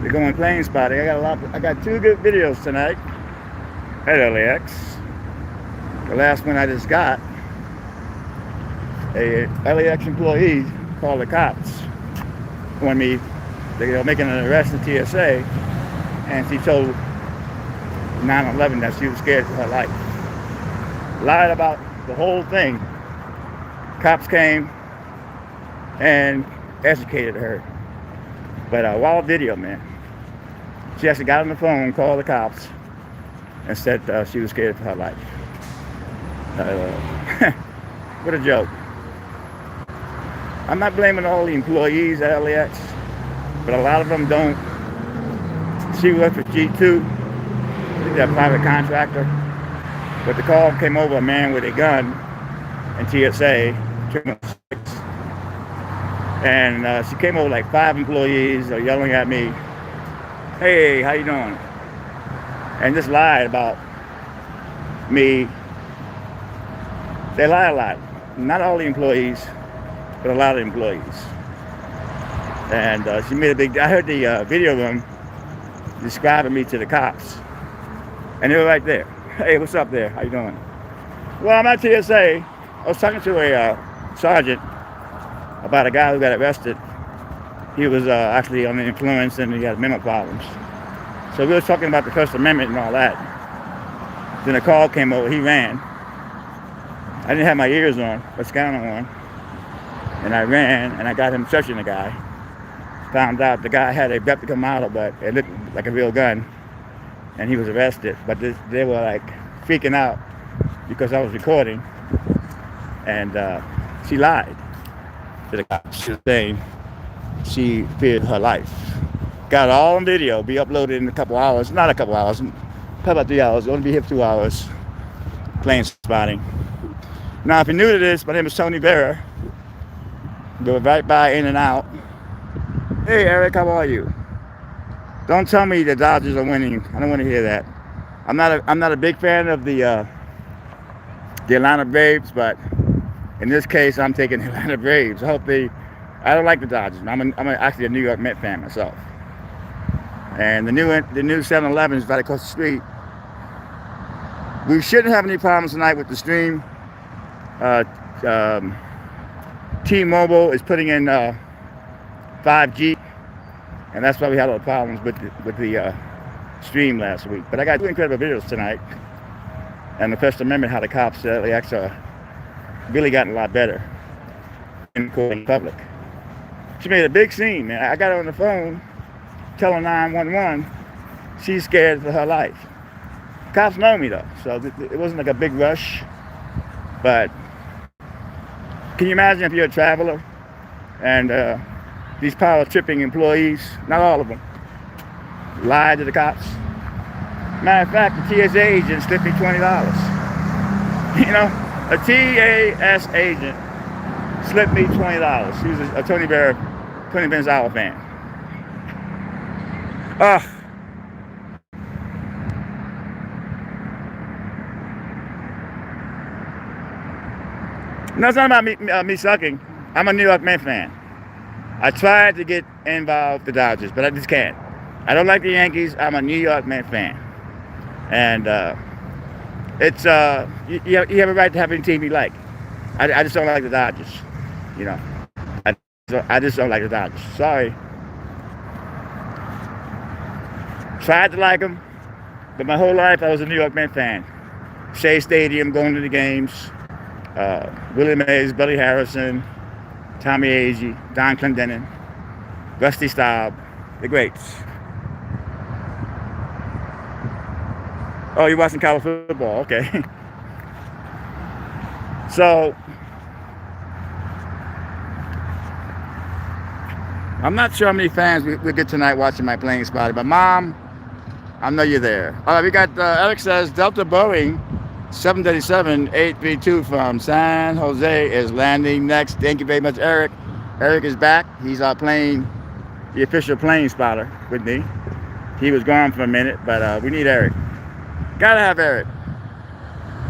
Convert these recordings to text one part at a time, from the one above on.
They're going plane spotting. I got two good videos tonight at LAX. The last one I just got, a LAX employee called the cops on me. They were making an arrest at TSA, and she told 9/11 that she was scared for her life. Lied about the whole thing. Cops came and educated her. But wild video, man. She actually got on the phone, called the cops, and said she was scared for her life. What a joke. I'm not blaming all the employees at LAX, but a lot of them don't. She worked for G2, a private contractor, but the call came over a man with a gun in TSA, and she came over like 5 employees yelling at me, "Hey, how you doing?" And just lied about me. They lie a lot. Not all the employees, but a lot of employees. And she made a big. I heard the video of them describing me to the cops, and they were right there. "Hey, what's up there? How you doing?" "Well, I'm at TSA. I was talking to a sergeant about a guy who got arrested. He was actually under influence and he had mental problems. So we were talking about the First Amendment and all that. Then a call came over. He ran. I didn't have my ears on, but scanner on. And I ran and I got him searching the guy. Found out the guy had a replica model, but it looked like a real gun. And he was arrested. But they were like freaking out because I was recording. And she lied to the cops. She was saying she feared her life. Got it all on video. Be uploaded in a couple hours. Not a couple hours. Probably about 3 hours. Only be here for 2 hours. Plane spotting. Now, if you're new to this, my name is Tony VERA. Go right by In and Out. "Hey, Eric, how are you?" Don't tell me the Dodgers are winning. I don't want to hear that. I'm not a big fan of the Atlanta Braves, but in this case, I'm taking the Atlanta Braves. I don't like the Dodgers. I'm actually a New York Met fan myself. And the new 7-Eleven is right across the street. We shouldn't have any problems tonight with the stream. T-Mobile is putting in 5G, and that's why we had all the problems with the stream last week. But I got 2 incredible videos tonight, and the First Amendment, how the cops actually really gotten a lot better in public. She made a big scene, man. I got her on the phone telling 911 she's scared for her life. Cops know me though, so it wasn't like a big rush. But can you imagine if you're a traveler and these power tripping employees, not all of them, lied to the cops? Matter of fact, the TSA agent slipped me $20. You know, a TAS agent slipped me $20. He was a Tony Gonzalez fan. No, it's not about me sucking. I'm a New York Met fan. I tried to get involved with the Dodgers, but I just can't. I don't like the Yankees. I'm a New York Met fan. And it's you have a right to have any team you like. I just don't like the Dodgers. You know, I just don't like the Dodgers. Sorry. Tried to like them, but my whole life I was a New York Met fan. Shea Stadium, going to the games. Willie Mays, Buddy Harrison, Tommy Agee, Don Clendenin, Rusty Staub, the greats. Oh, you're watching college football, okay. So, I'm not sure how many fans we get tonight watching my playing spot, but Mom, I know you're there. All right, we got, Eric says, Delta Boeing 737-832 from San Jose is landing next. Thank you very much, Eric. Eric is back. He's playing the official plane spotter with me. He was gone for a minute, but we need Eric. Gotta have Eric.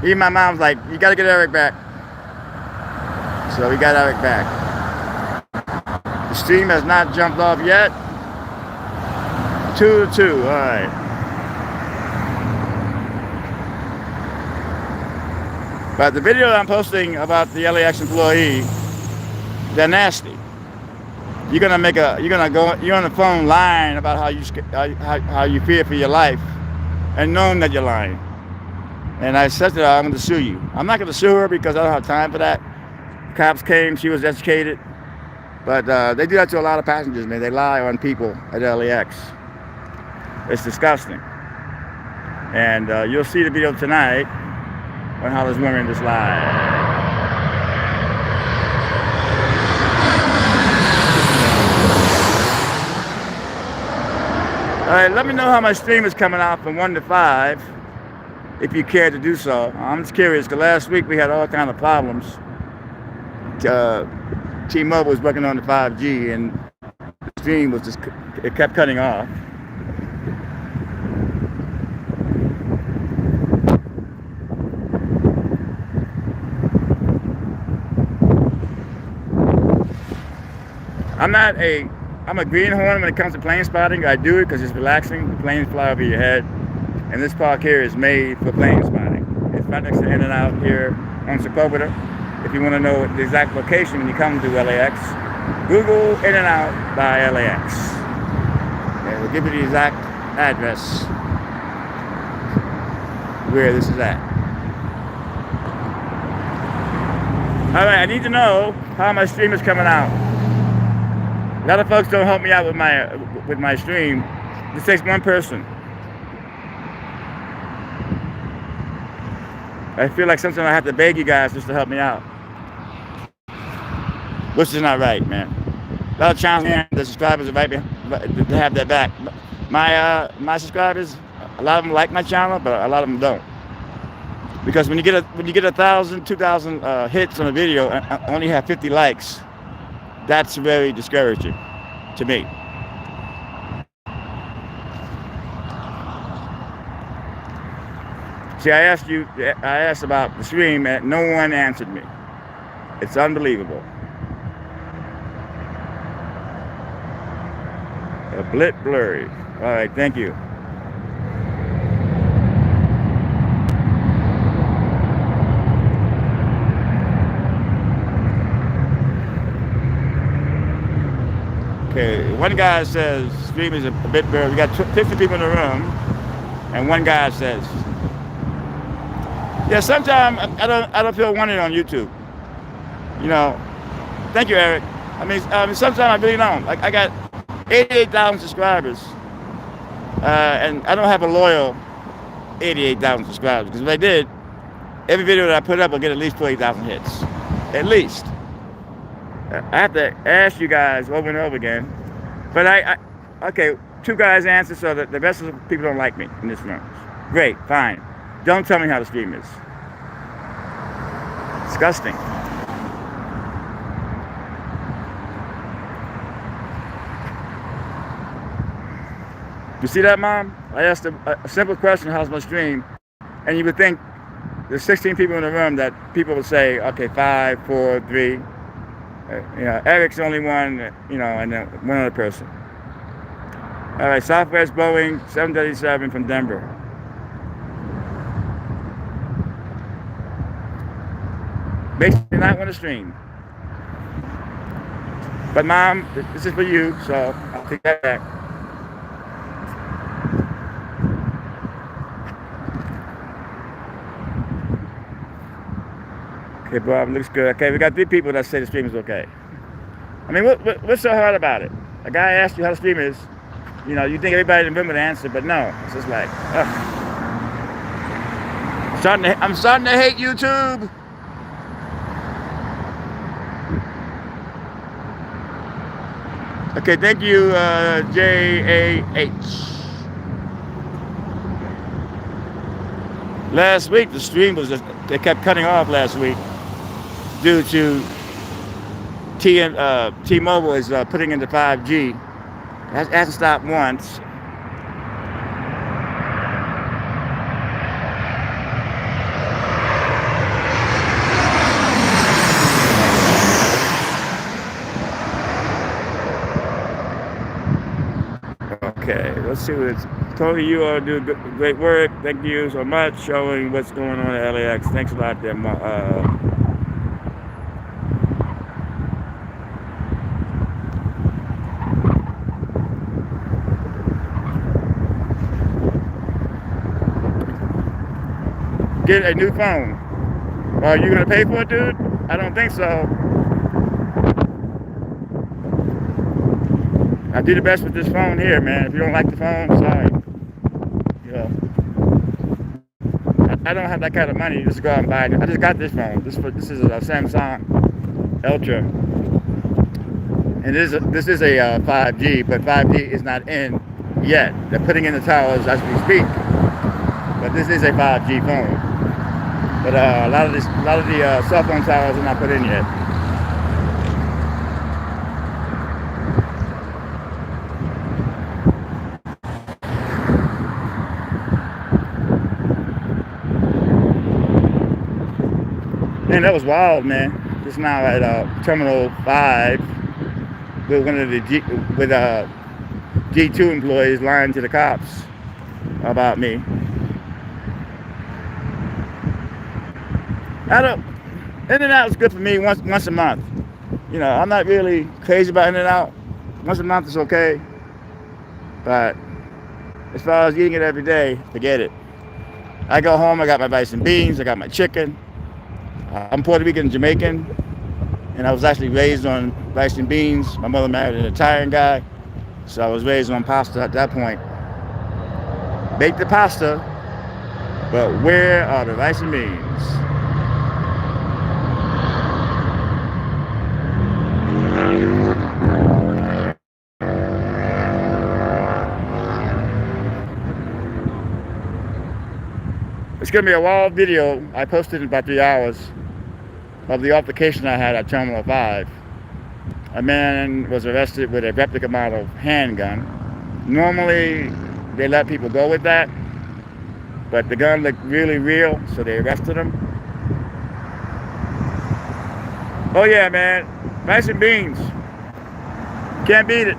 Even my mom's like, you gotta get Eric back. So we got Eric back. The stream has not jumped off yet. 2 to 2, all right. But the video I'm posting about the LAX employee, they're nasty. You're on the phone lying about how you fear for your life, and knowing that you're lying. And I said to her, I'm going to sue you. I'm not going to sue her because I don't have time for that. Cops came, she was educated, but they do that to a lot of passengers, man. They lie on people at LAX. It's disgusting. And you'll see the video tonight on how this woman just lied. All right, let me know how my stream is coming out from 1 to 5, if you care to do so. I'm just curious, because last week we had all kind of problems. T-Mobile was working on the 5G, and the stream was it kept cutting off. I'm a greenhorn when it comes to plane spotting. I do it because it's relaxing. The planes fly over your head. And this park here is made for plane spotting. It's right next to In-N-Out here on Sepulveda. If you want to know the exact location when you come to LAX, Google In-N-Out by LAX. And we'll give you the exact address where this is at. All right, I need to know how my stream is coming out. A lot of folks don't help me out with my stream. This takes one person. I feel like sometimes I have to beg you guys just to help me out, which is not right, man. A lot of channels, the subscribers are right to have their back. My subscribers, a lot of them like my channel, but a lot of them don't. Because when you get 1,000, 2,000 hits on a video and only have 50 likes, that's very discouraging to me. See, I asked about the stream, and no one answered me. It's unbelievable. A blit blurry. All right, thank you. Okay, one guy says stream is a bit blurry. We got 50 people in the room, and one guy says, yeah, sometimes I don't feel wanted on YouTube. You know, thank you, Eric. I mean, sometimes I really don't. Like, I got 88,000 subscribers, and I don't have a loyal 88,000 subscribers. Because if I did, every video that I put up will get at least 20,000 hits, at least. I have to ask you guys over and over again. But okay, 2 guys answer, so that the rest of the people don't like me in this room. Great, fine. Don't tell me how the stream is. Disgusting. You see that, Mom? I asked a simple question, how's my stream? And you would think there's 16 people in the room that people would say, okay, 5, 4, 3. You know, Eric's the only one, you know, and then one other person. All right, Southwest Boeing 737 from Denver. Basically not want to stream. But Mom, this is for you, so I'll take that back. Okay, Bob, looks good. Okay, we got 3 people that say the stream is okay. I mean, what's so hard about it? A guy asked you how the stream is. You know, you think everybody in the room would answer, but no. It's just like, I'm starting to hate YouTube. Okay, thank you, JAH. Last week, the stream was just, they kept cutting off last week due to T-Mobile is putting into 5G. It hasn't stopped once. Okay, let's see what it's. Tony, you all do great work. Thank you so much showing what's going on at LAX. Thanks a lot there, Get a new phone. Are you gonna pay for it, dude? I don't think so. I do the best with this phone here, man. If you don't like the phone, sorry. You know, I don't have that kind of money just to go out and buy it. I just got this phone. This is a Samsung Ultra, and this is a 5G, but 5G is not in yet. They're putting in the towers as we speak, but this is a 5G phone. But a lot of the cell phone towers are not put in yet. Man, that was wild, man. Just now at Terminal 5 with one of the G2 employees lying to the cops about me. In-N-Out is good for me once a month. You know, I'm not really crazy about In-N-Out. Once a month is okay. But as far as eating it every day, forget it. I go home, I got my rice and beans, I got my chicken. I'm Puerto Rican Jamaican, and I was actually raised on rice and beans. My mother married an Italian guy, so I was raised on pasta at that point. Bake the pasta, but where are the rice and beans? It's going to be a wild video. I posted in about 3 hours of the altercation I had at Terminal 5. A man was arrested with a replica model handgun. Normally, they let people go with that, but the gun looked really real, so they arrested him. Oh yeah, man, rice and beans. Can't beat it.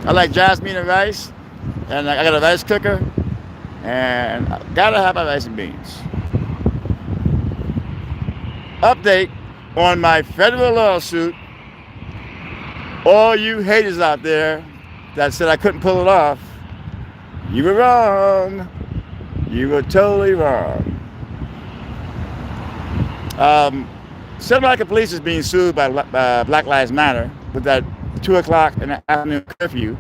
I like jasmine and rice. And I got a rice cooker, and I gotta have my rice and beans. Update on my federal lawsuit. All you haters out there that said I couldn't pull it off, you were wrong. You were totally wrong. Santa Monica Police is being sued by Black Lives Matter with that 2 o'clock in the afternoon curfew.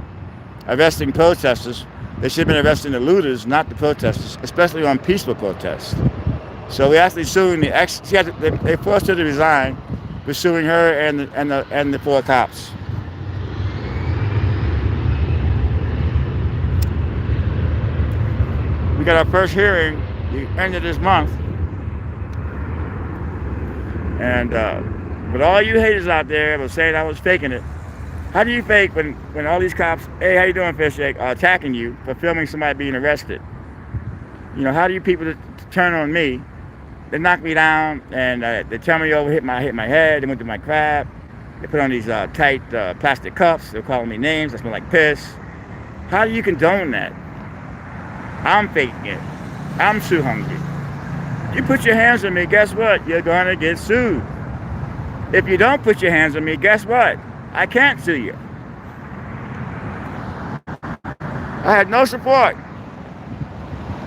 Arresting protesters. They should have been arresting the looters, not the protesters, especially on peaceful protests. So we're actually suing the ex. They forced her to resign. We're suing her and the 4 cops. We got our first hearing the end of this month, and with all you haters out there were saying I was faking it. How do you fake when all these cops, hey, how you doing, fish shake, are attacking you for filming somebody being arrested? You know, how do you people turn on me? They knock me down and they tell me over, hit my head. They went to my crab. They put on these tight plastic cuffs. They're calling me names. I smell like piss. How do you condone that? I'm faking it. I'm sue hungry. You put your hands on me, guess what? You're gonna get sued. If you don't put your hands on me, guess what? I can't sue you. I had no support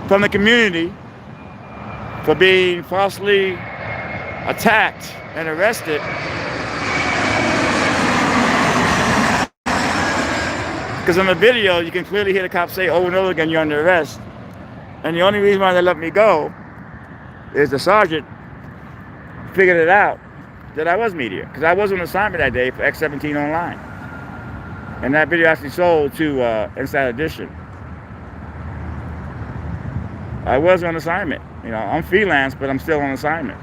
from the community for being falsely attacked and arrested. Because on the video, you can clearly hear the cops say over and over again, you're under arrest. And the only reason why they let me go is the sergeant figured it out that I was media, because I was on assignment that day for X17 Online, and that video actually sold to Inside Edition. I was on assignment. You know, I'm freelance, but I'm still on assignment.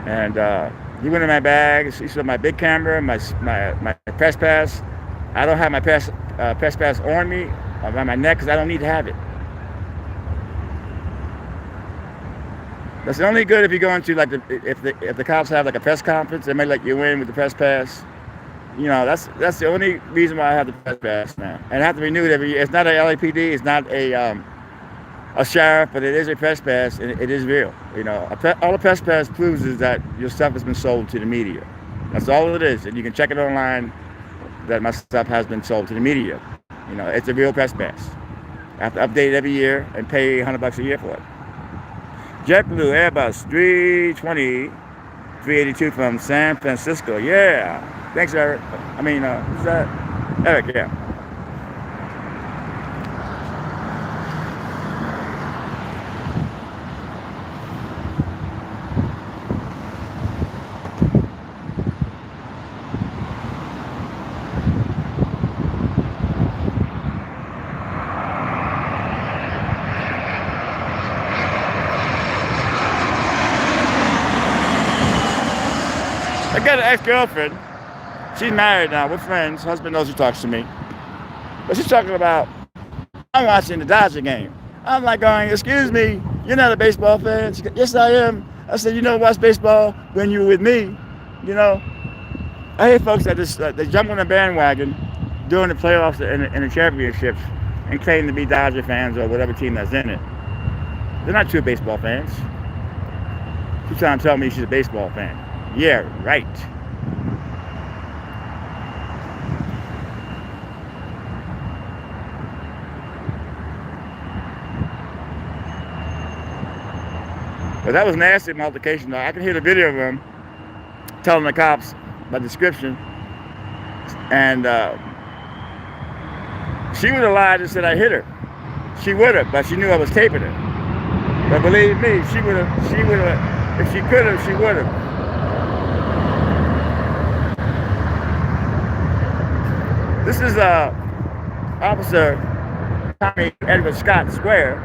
And he went in my bag. He saw my big camera, my press pass. I don't have my press pass on me, around my neck, because I don't need to have it. That's only good if you go into like if the cops have like a press conference, they may let you in with the press pass. You know, that's the only reason why I have the trespass now, and I have to renew it every year. It's not a LAPD, it's not a sheriff, but it is a trespass, and it is real. You know, all a trespass proves is that your stuff has been sold to the media. That's all it is, and you can check it online that my stuff has been sold to the media. You know, it's a real trespass. I have to update it every year and pay $100 a year for it. JetBlue Airbus 320, 382 from San Francisco. Yeah. Thanks, Eric. I mean, who's that? Eric, yeah. I got an ex-girlfriend. She's married now. We're friends. Husband knows she talks to me. But she's talking about, I'm watching the Dodger game. I'm like going, excuse me, you're not a baseball fan? She goes, yes, I am. I said, you don't watch baseball when you're with me. You know, I hear folks that just they jump on the bandwagon during the playoffs and the championships and claim to be Dodger fans or whatever team that's in it. They're not true baseball fans. She's trying to tell me she's a baseball fan. Yeah, right. But that was a nasty altercation. I can hear the video of him telling the cops my description. And she would have lied and said I hit her. She would have, but she knew I was taping her. But believe me, she would have, if she could have, she would have. This is Officer Tommy Edward Scott Square.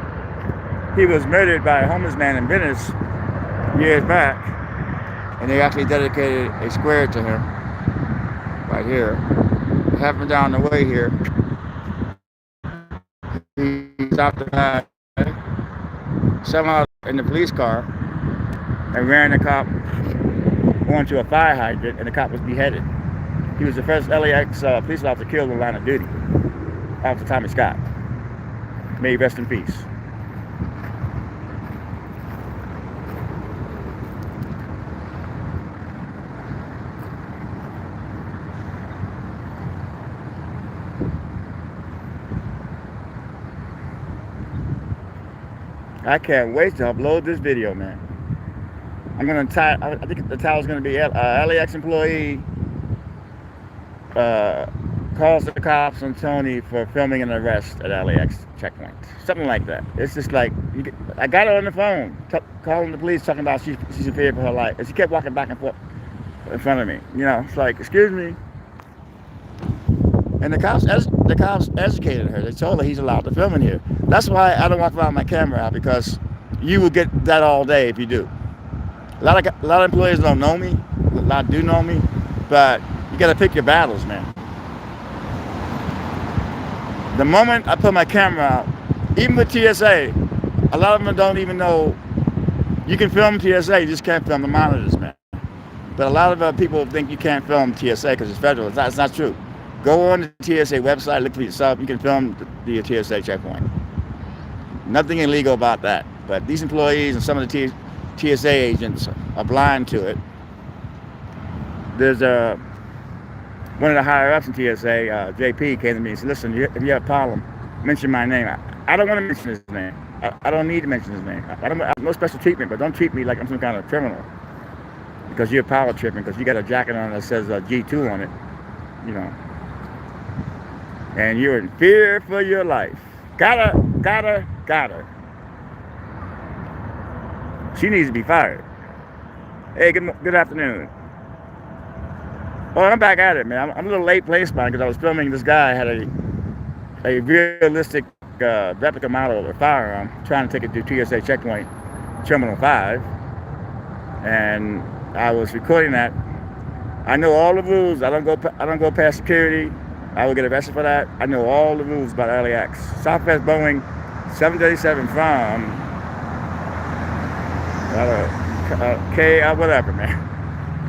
He was murdered by a homeless man in Venice years back, and they actually dedicated a square to him right here. It happened down the way here. He stopped the guy somehow in the police car and ran the cop onto a fire hydrant, and the cop was beheaded. He was the first LAX police officer killed in the line of duty. Officer Tommy Scott. May he rest in peace. I can't wait to upload this video, man. I'm gonna I think the title's gonna be LAX employee calls the cops on Tony for filming an arrest at LAX checkpoint. Something like that. It's just like, I got her on the phone, calling the police, talking about she's in fear for her life. And she kept walking back and forth in front of me. You know, it's like, excuse me. And the cops educated her. They told her he's allowed to film in here. That's why I don't walk around with my camera out, because you will get that all day if you do. A lot of employees don't know me. A lot do know me, but you got to pick your battles, man. The moment I put my camera out, even with TSA, a lot of them don't even know you can film TSA, you just can't film the monitors, man. But a lot of people think you can't film TSA because it's federal. It's not true. Go on the TSA website, look for yourself. You can film the TSA checkpoint. Nothing illegal about that. But these employees and some of the TSA agents are blind to it. There's one of the higher ups in TSA, JP, came to me and said, listen, if you have a problem, mention my name. I don't want to mention his name. I don't need to mention his name. I have no special treatment, but don't treat me like I'm some kind of criminal. Because you're power tripping, because you got a jacket on that says G2 on it, you know. And you're in fear for your life. Got her. She needs to be fired. Hey, good afternoon. Well, I'm back at it, man. I'm a little late playing spot because I was filming this guy had a realistic replica model of a firearm, trying to take it to TSA checkpoint, Terminal 5, and I was recording that. I know all the rules. I don't go past security. I will get arrested for that. I know all the rules about LAX. Southwest Boeing 737 from whatever, man.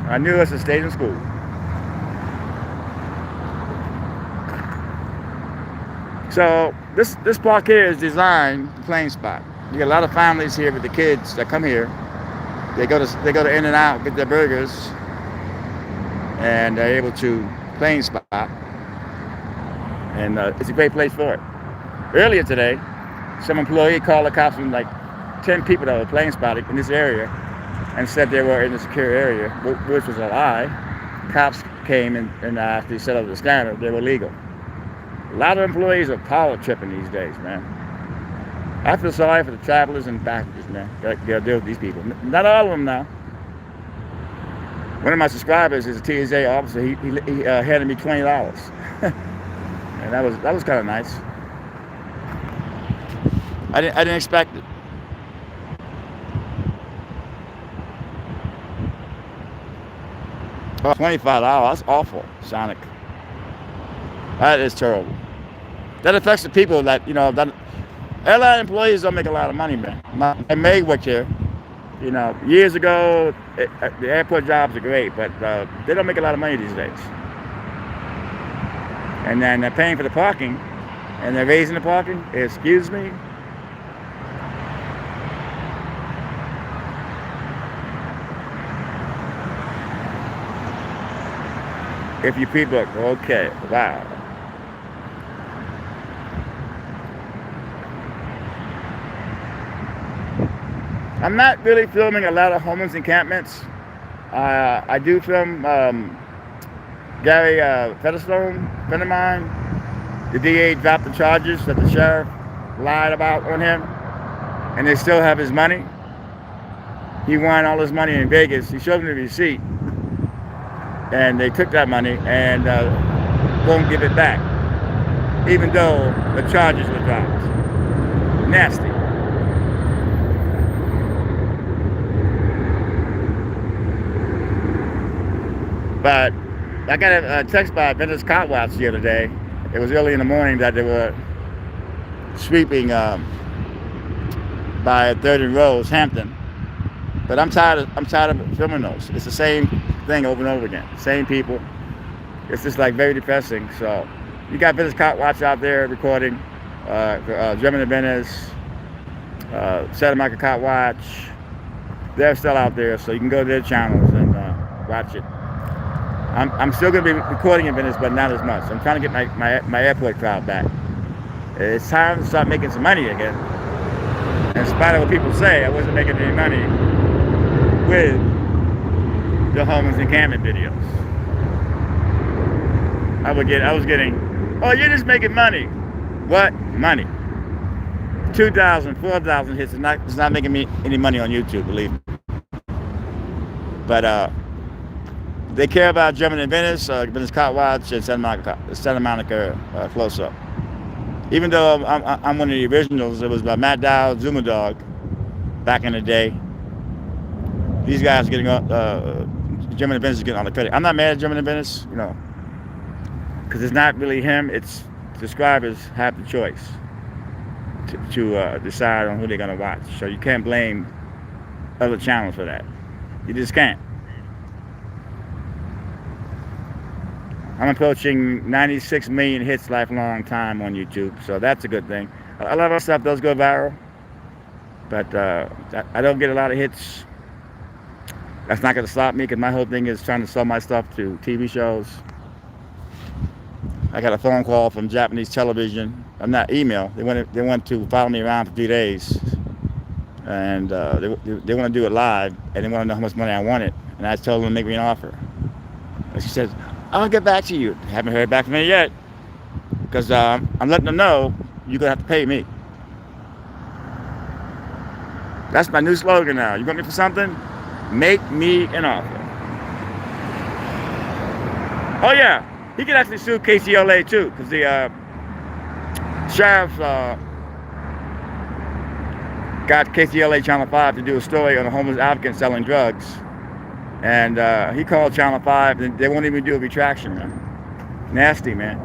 I knew it was a state in school. So this park here is designed for playing spot. You got a lot of families here with the kids that come here. They go to In-N-Out, get their burgers, and they're able to playing spot. And it's a great place for it. Earlier today, some employee called the cops from like 10 people that were playing spot in this area and said they were in a secure area, which was a lie. Cops came and after they set up the scanner, they were legal. A lot of employees are power tripping these days, man. I feel sorry for the travelers and passengers, man. Gotta deal with these people. Not all of them now. One of my subscribers is a TSA officer. He handed me $20, and that was kind of nice. I didn't expect it. Oh, $25, that's awful, Sonic. That is terrible. That affects the people that, that airline employees don't make a lot of money, man. My maid worked here, years ago. The airport jobs are great, but they don't make a lot of money these days. And then they're paying for the parking, and they're raising the parking. Excuse me. If you pre-book, okay, wow. I'm not really filming a lot of homeless encampments. I do film Gary Featherstone, friend of mine. The DA dropped the charges that the sheriff lied about on him, and they still have his money. He won all his money in Vegas. He showed me the receipt. And they took that money and won't give it back, even though the charges were dropped. Nasty. But I got a text by Venice Car Wash the other day. It was early in the morning that they were sweeping by 3rd and Rose, Hampton. But I'm tired of filming those. It's the same thing over and over again. Same people. It's just like very depressing. So you got Venice Car Wash out there recording, German and Venice, Santa Monica Car Watch. They're still out there, so you can go to their channels and watch it. I'm still going to be recording in Venice, but not as much. I'm trying to get my airport crowd back. It's time to start making some money again. In spite of what people say, I wasn't making any money with the homeless encampment videos. I was getting, oh, you're just making money. What? Money. 2,000, 4,000 hits. It's not making me any money on YouTube, believe me. But they care about German and Venice, Venice Car Watch, and Santa Monica Close-Up. Even though I'm one of the originals, it was by Matt Dow, Zuma Dog, back in the day. These guys are getting German and Venice is getting all the credit. I'm not mad at German and Venice, because it's not really him. It's subscribers have the choice to decide on who they're going to watch. So you can't blame other channels for that. You just can't. I'm approaching 96 million hits lifelong time on YouTube, so that's a good thing. A lot of our stuff does go viral, but I don't get a lot of hits. That's not going to stop me, because my whole thing is trying to sell my stuff to TV shows. I got a phone call from Japanese television. I'm not email. They went to follow me around for 3 days, and they want to do it live, and they want to know how much money I wanted. And I told them to make me an offer. And she said, "I'll get back to you." Haven't heard back from her yet, because I'm letting them know you're gonna have to pay me. That's my new slogan now. You want me for something? Make me an offer. Oh yeah, he can actually sue KCLA too, because the sheriff got KCLA Channel 5 to do a story on a homeless applicant selling drugs, and he called Channel 5, and they won't even do a retraction, man. Nasty, man.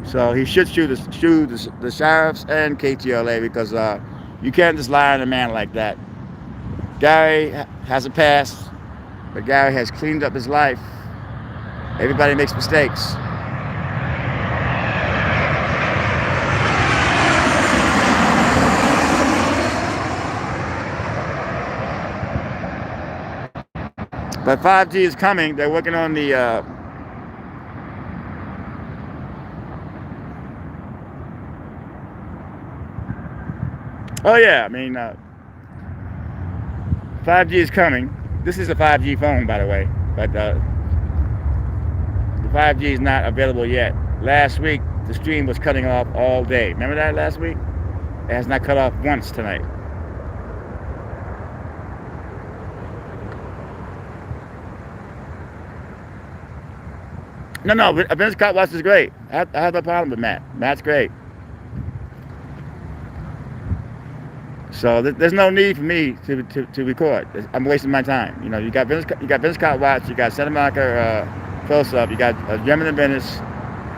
So he should sue the sheriffs and KTLA, because you can't just lie on a man like that. Gary has a past, but Gary has cleaned up his life. Everybody makes mistakes. But 5G is coming. They're working on the oh yeah, I mean 5G is coming. This is a 5G phone, by the way, but the 5G is not available yet. Last week the stream was cutting off all day. Remember that last week? It has not cut off once tonight. No, Vince Watch is great. I have no problem with Matt. Matt's great. So there's no need for me to record. I'm wasting my time. You know, you got Vince Watch, you got Santa Monica Close Up, you got German and Venice.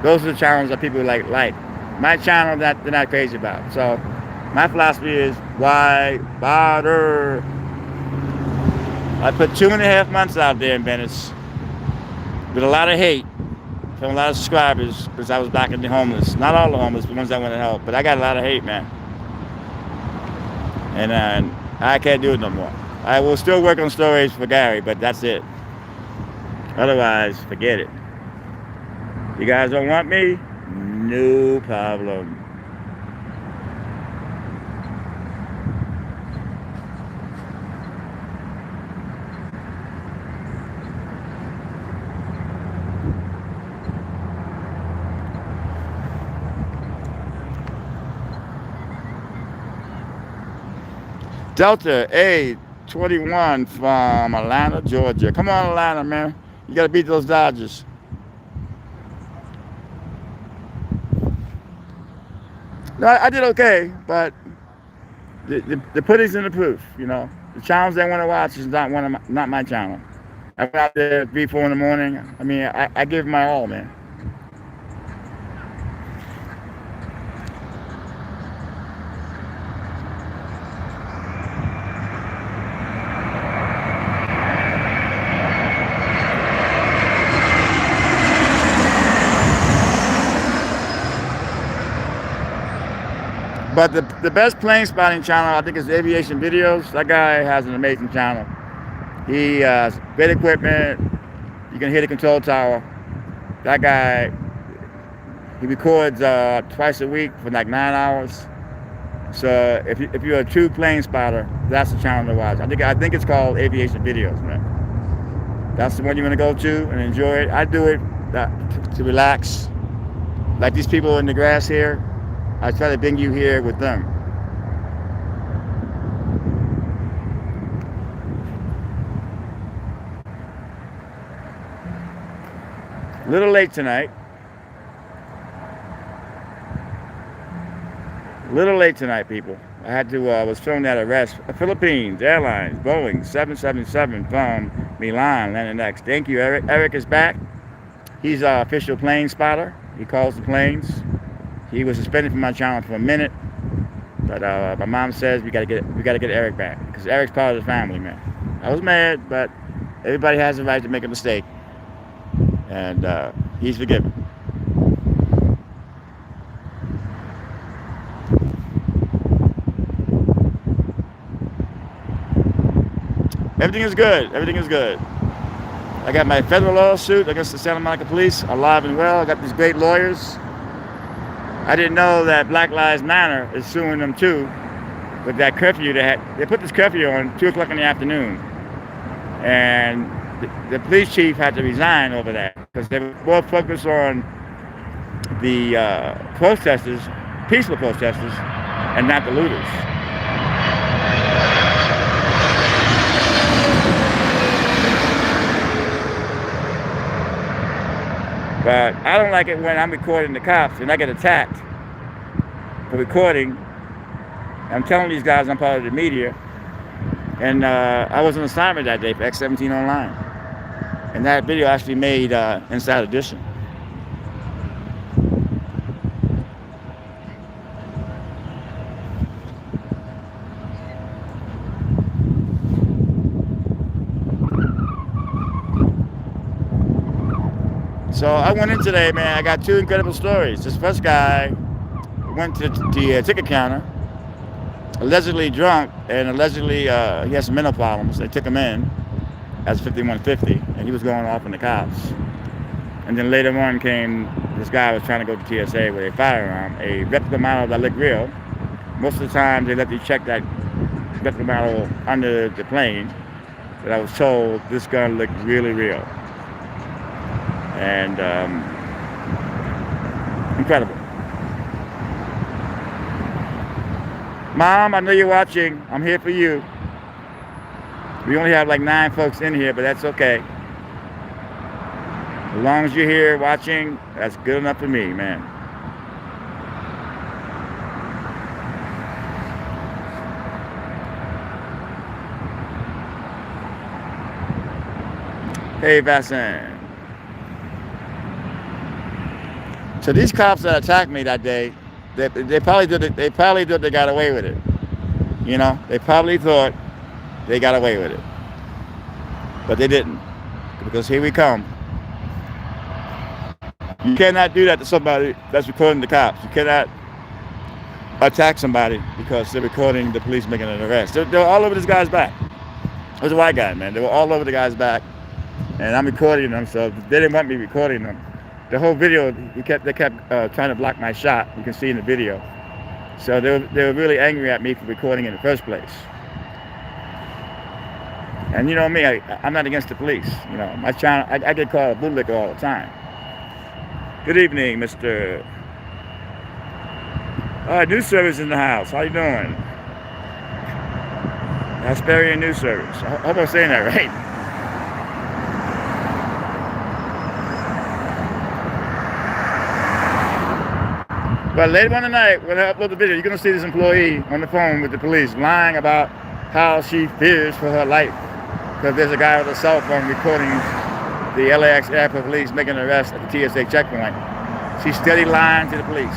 Those are the channels that people like. My channel that they're not crazy about. So my philosophy is why bother? I put 2.5 months out there in Venice with a lot of hate from a lot of subscribers because I was backing the homeless. Not all the homeless, the ones that want to help, but I got a lot of hate, man. And I can't do it no more. I will still work on stories for Gary, but that's it. Otherwise, forget it. You guys don't want me? No problem. Delta A21 from Atlanta, Georgia. Come on, Atlanta, man. You got to beat those Dodgers. No, I did okay, but the pudding's in the proof, you know. The channels they want to watch is not my channel. I went out there at 3, 4 in the morning. I mean, I give my all, man. But the best plane spotting channel, I think, is Aviation Videos. That guy has an amazing channel. He has great equipment. You can hear the control tower. That guy, he records twice a week for like 9 hours. So if you're a true plane spotter, that's the channel to watch. I think it's called Aviation Videos, man. That's the one you're gonna go to and enjoy it. I do it to relax. Like these people in the grass here, I try to bring you here with them. A little late tonight. People. I had to, was filmed at a rest. Philippines Airlines, Boeing 777 from Milan, landing next. Thank you, Eric. Eric is back. He's our official plane spotter. He calls the planes. He was suspended from my channel for a minute, but my mom says we gotta get Eric back because Eric's part of the family, man. I was mad, but everybody has the right to make a mistake, and he's forgiven. Everything is good. I got my federal lawsuit against the Santa Monica police alive and well. I got these great lawyers. I didn't know that Black Lives Matter is suing them too with that curfew they put this curfew on 2 o'clock in the afternoon. And the police chief had to resign over that because they were more focused on the protesters, peaceful protesters, and not the looters. But I don't like it when I'm recording the cops and I get attacked for recording. I'm telling these guys I'm part of the media. And I was on assignment that day for X17 Online. And that video actually made Inside Edition. So I went in today, man. I got 2 incredible stories. This first guy went to the ticket counter, allegedly drunk, and allegedly he has some mental problems. They took him in, as 5150, and he was going off on the cops. And then later on came this guy was trying to go to TSA with a firearm, a replica model that looked real. Most of the time they let you check that replica model under the plane, but I was told this gun looked really real. And incredible. Mom, I know you're watching. I'm here for you. We only have like 9 folks in here, but that's okay. As long as you're here watching, that's good enough for me, man. Hey, Vassan. So these cops that attacked me that day, they probably did it. They probably thought they got away with it. You know, they probably thought they got away with it, but they didn't, because here we come. You cannot do that to somebody that's recording the cops. You cannot attack somebody because they're recording the police making an arrest. They were all over this guy's back. It was a white guy, man. They were all over the guy's back, and I'm recording them, so they didn't want me recording them. The whole video, they kept trying to block my shot. You can see in the video. So they were really angry at me for recording in the first place. And you know me, I'm not against the police. You know, my channel, I get called a bootlicker all the time. Good evening, Mr. News Service in the house. How you doing? Asperian News Service. I hope I'm saying that right. But later on tonight, when I upload the video, you're going to see this employee on the phone with the police lying about how she fears for her life because there's a guy with a cell phone recording the LAX airport police making an arrest at the TSA checkpoint. She's steady lying to the police.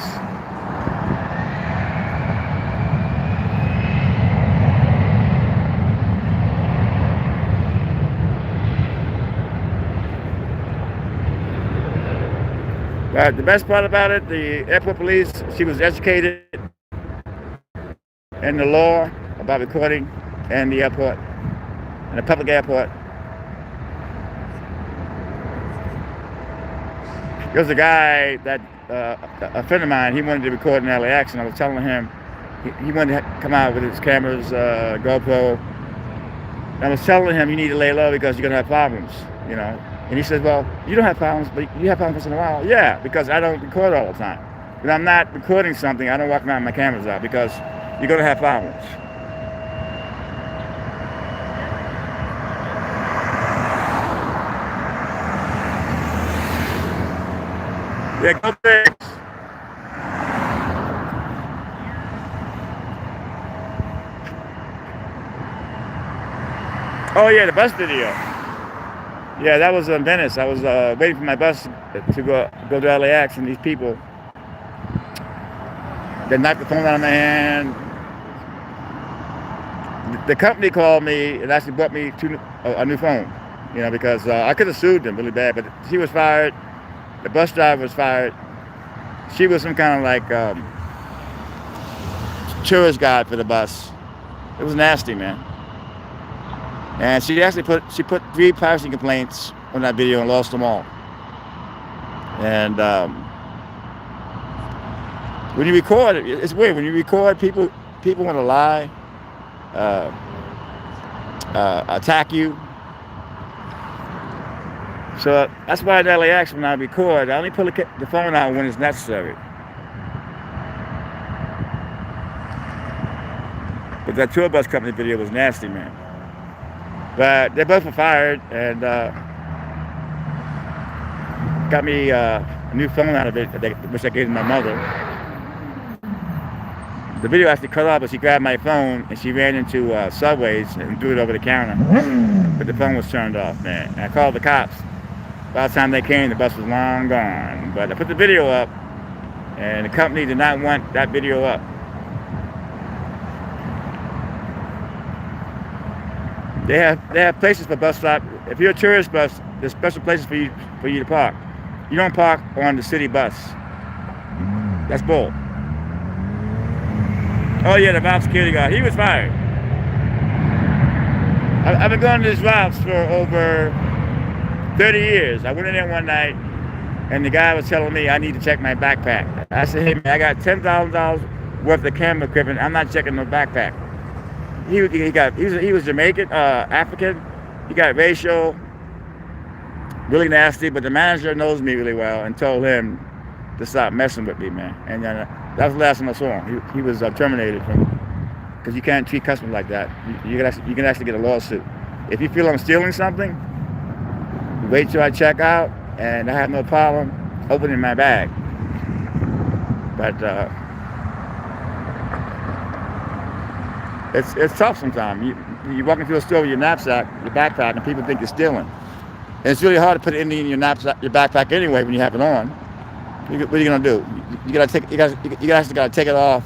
But the best part about it, the airport police, she was educated in the law about recording in the airport, in a public airport. There was a guy that, a friend of mine, he wanted to record in LAX, and I was telling him, he wanted to come out with his cameras, GoPro. And I was telling him, you need to lay low because you're going to have problems, you know. And he said, well, you don't have problems, but you have problems once in a while. Yeah, because I don't record all the time. When I'm not recording something, I don't walk around with my cameras out because you're going to have problems. Yeah, go big. Oh yeah, the bus video. Yeah, that was in Venice. I was waiting for my bus to go to LAX, and these people, they knocked the phone out of my hand. The company called me and actually bought me a new phone, you know, because I could have sued them really bad, but she was fired. The bus driver was fired. She was some kind of like tourist guide for the bus. It was nasty, man. And she actually put 3 privacy complaints on that video and lost them all. And when you record, it's weird. When you record, people want to lie, attack you. So that's why at LAX, when I record, I only pull the phone out when it's necessary. But that tour bus company video was nasty, man. But they both were fired, and got me a new phone out of it, which I gave to my mother. The video actually cut off, but she grabbed my phone and she ran into Subways and threw it over the counter. But the phone was turned off, man. And I called the cops. By the time they came, the bus was long gone. But I put the video up, and the company did not want that video up. They have places for bus stop. If you're a tourist bus, there's special places for you to park. You don't park on the city bus. That's bull. Oh yeah, the Valve security guard. He was fired. I've been going to these routes for over 30 years. I went in there one night, and the guy was telling me I need to check my backpack. I said, hey man, I got $10,000 worth of camera equipment. I'm not checking no backpack. He was Jamaican, African. He got racial, really nasty. But the manager knows me really well and told him to stop messing with me, man. And that was the last time I saw him. He was terminated because you can't treat customers like that. You can actually get a lawsuit if you feel I'm stealing something. Wait till I check out, and I have no problem opening my bag. But it's tough sometimes. You're walking through a store with your knapsack, your backpack, and people think you're stealing. And it's really hard to put it in your knapsack, your backpack anyway when you have it on. What are you gonna do? You actually gotta take it off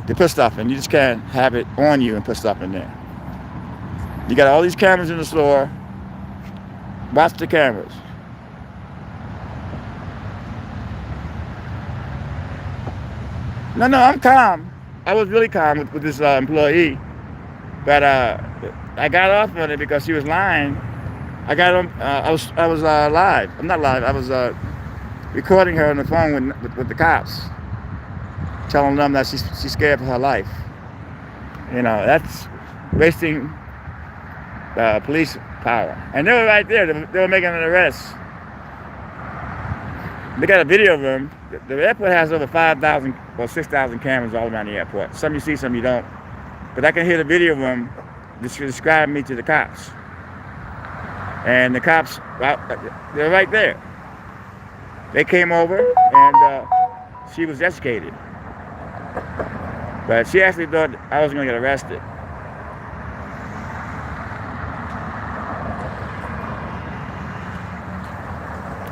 to put stuff in. You just can't have it on you and put stuff in there. You got all these cameras in the store. Watch the cameras. No, I'm calm. I was really calm with this employee, but I got off on it because she was lying. I got on. I was live. I'm not live. I was recording her on the phone with the cops, telling them that she's scared for her life. You know, that's wasting police power. And they were right there. They were making an arrest. They got a video of them. The airport has over 5,000 or 6,000 cameras all around the airport. Some you see, some you don't. But I can hear the video of them describe me to the cops. And the cops, they're right there. They came over, and she was educated. But she actually thought I was going to get arrested.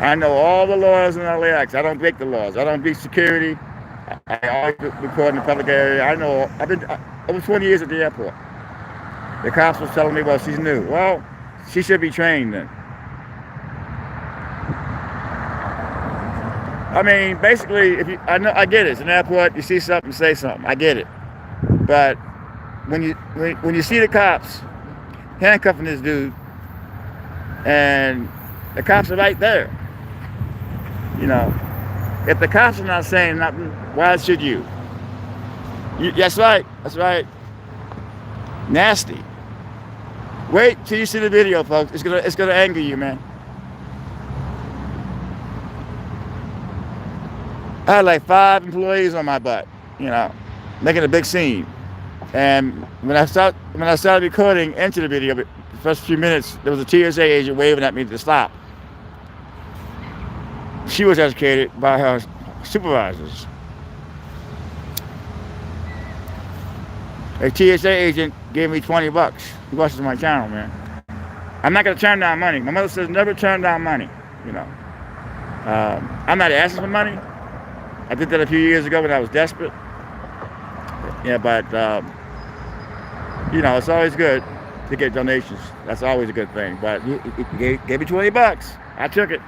I know all the laws in LAX. I don't break the laws. I don't breach security. I always record in the public area. I've been over 20 years at the airport. The cops was telling me, well, she's new. Well, she should be trained then. I mean, basically, I get it. It's an airport. You see something, say something. I get it. But when you see the cops handcuffing this dude, and the cops are right there. You know, if the cops are not saying nothing, why should you? That's right. Nasty. Wait till you see the video, folks. It's gonna anger you, man. I had like 5 employees on my butt, you know, making a big scene. And when I started recording into the video, the first few minutes, there was a TSA agent waving at me to stop. She was educated by her supervisors. A TSA agent gave me $20. He watches my channel, man. I'm not gonna turn down money. My mother says never turn down money. You know, I'm not asking for money. I did that a few years ago when I was desperate. Yeah, but you know, it's always good to get donations. That's always a good thing. But he gave me $20. I took it.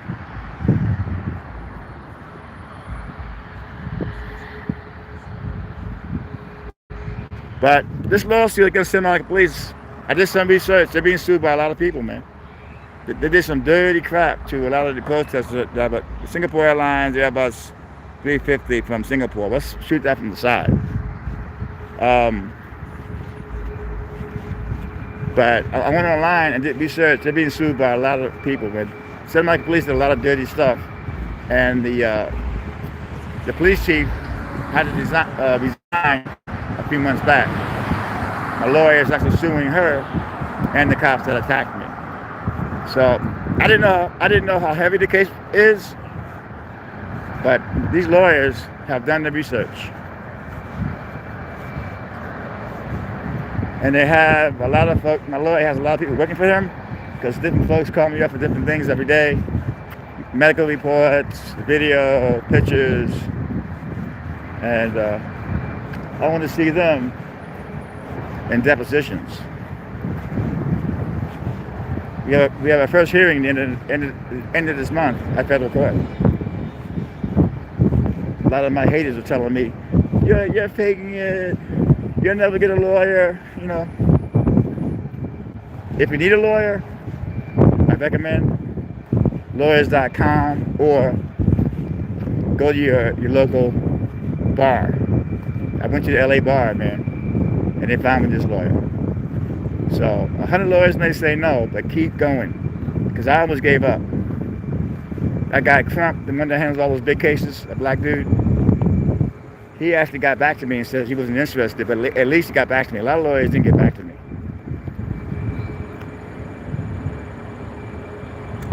But this lawsuit against semi police, I did some research. They're being sued by a lot of people, man. They did some dirty crap to a lot of the protesters. But Singapore Airlines, Airbus 350 from Singapore. Let's shoot that from the side. But I went online and did research. They're being sued by a lot of people, man. Semi police did a lot of dirty stuff, and the police chief had to resign a few months back. My lawyer is actually suing her and the cops that attacked me. So I didn't know how heavy the case is, but these lawyers have done the research. And they have a lot of folks, my lawyer has a lot of people working for him, because different folks call me up for different things every day. Medical reports, video, pictures, and I want to see them in depositions. We have our first hearing at the end of this month at federal court. A lot of my haters are telling me, you're faking it. You'll never get a lawyer, you know. If you need a lawyer, I recommend lawyers.com or go to your local bar. I went to the LA bar, man, and they found me this lawyer. So 100 lawyers may say no, but keep going, because I almost gave up. That guy Crump, the one that handles all those big cases, a black dude, he actually got back to me and said he wasn't interested, but at least he got back to me. A lot of lawyers didn't get back to me.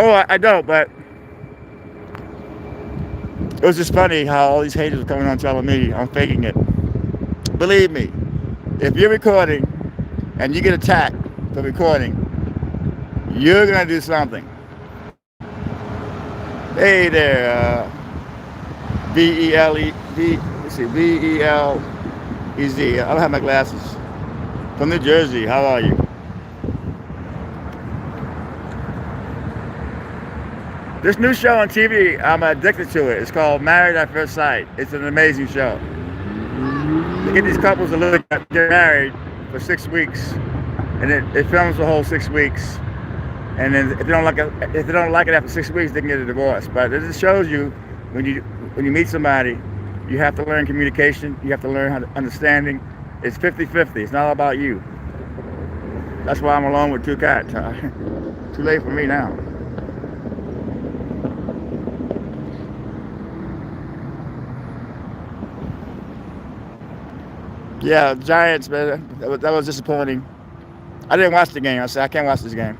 Oh, I don't, but it was just funny how all these haters were coming on telling me I'm faking it. Believe me, if you're recording and you get attacked for recording, you're gonna do something. Hey there, VELEZ. I don't have my glasses. From New Jersey, how are you? This new show on TV, I'm addicted to it. It's called Married at First Sight. It's an amazing show. They get these couples to get married for 6 weeks, and it films the whole 6 weeks. And then if they don't like it after 6 weeks, they can get a divorce. But it just shows you when you meet somebody, you have to learn communication. You have to learn how to understanding. It's 50-50. It's not all about you. That's why I'm alone with 2 cats. Too late for me now. Yeah, Giants, man. That was disappointing. I didn't watch the game. I said I can't watch this game.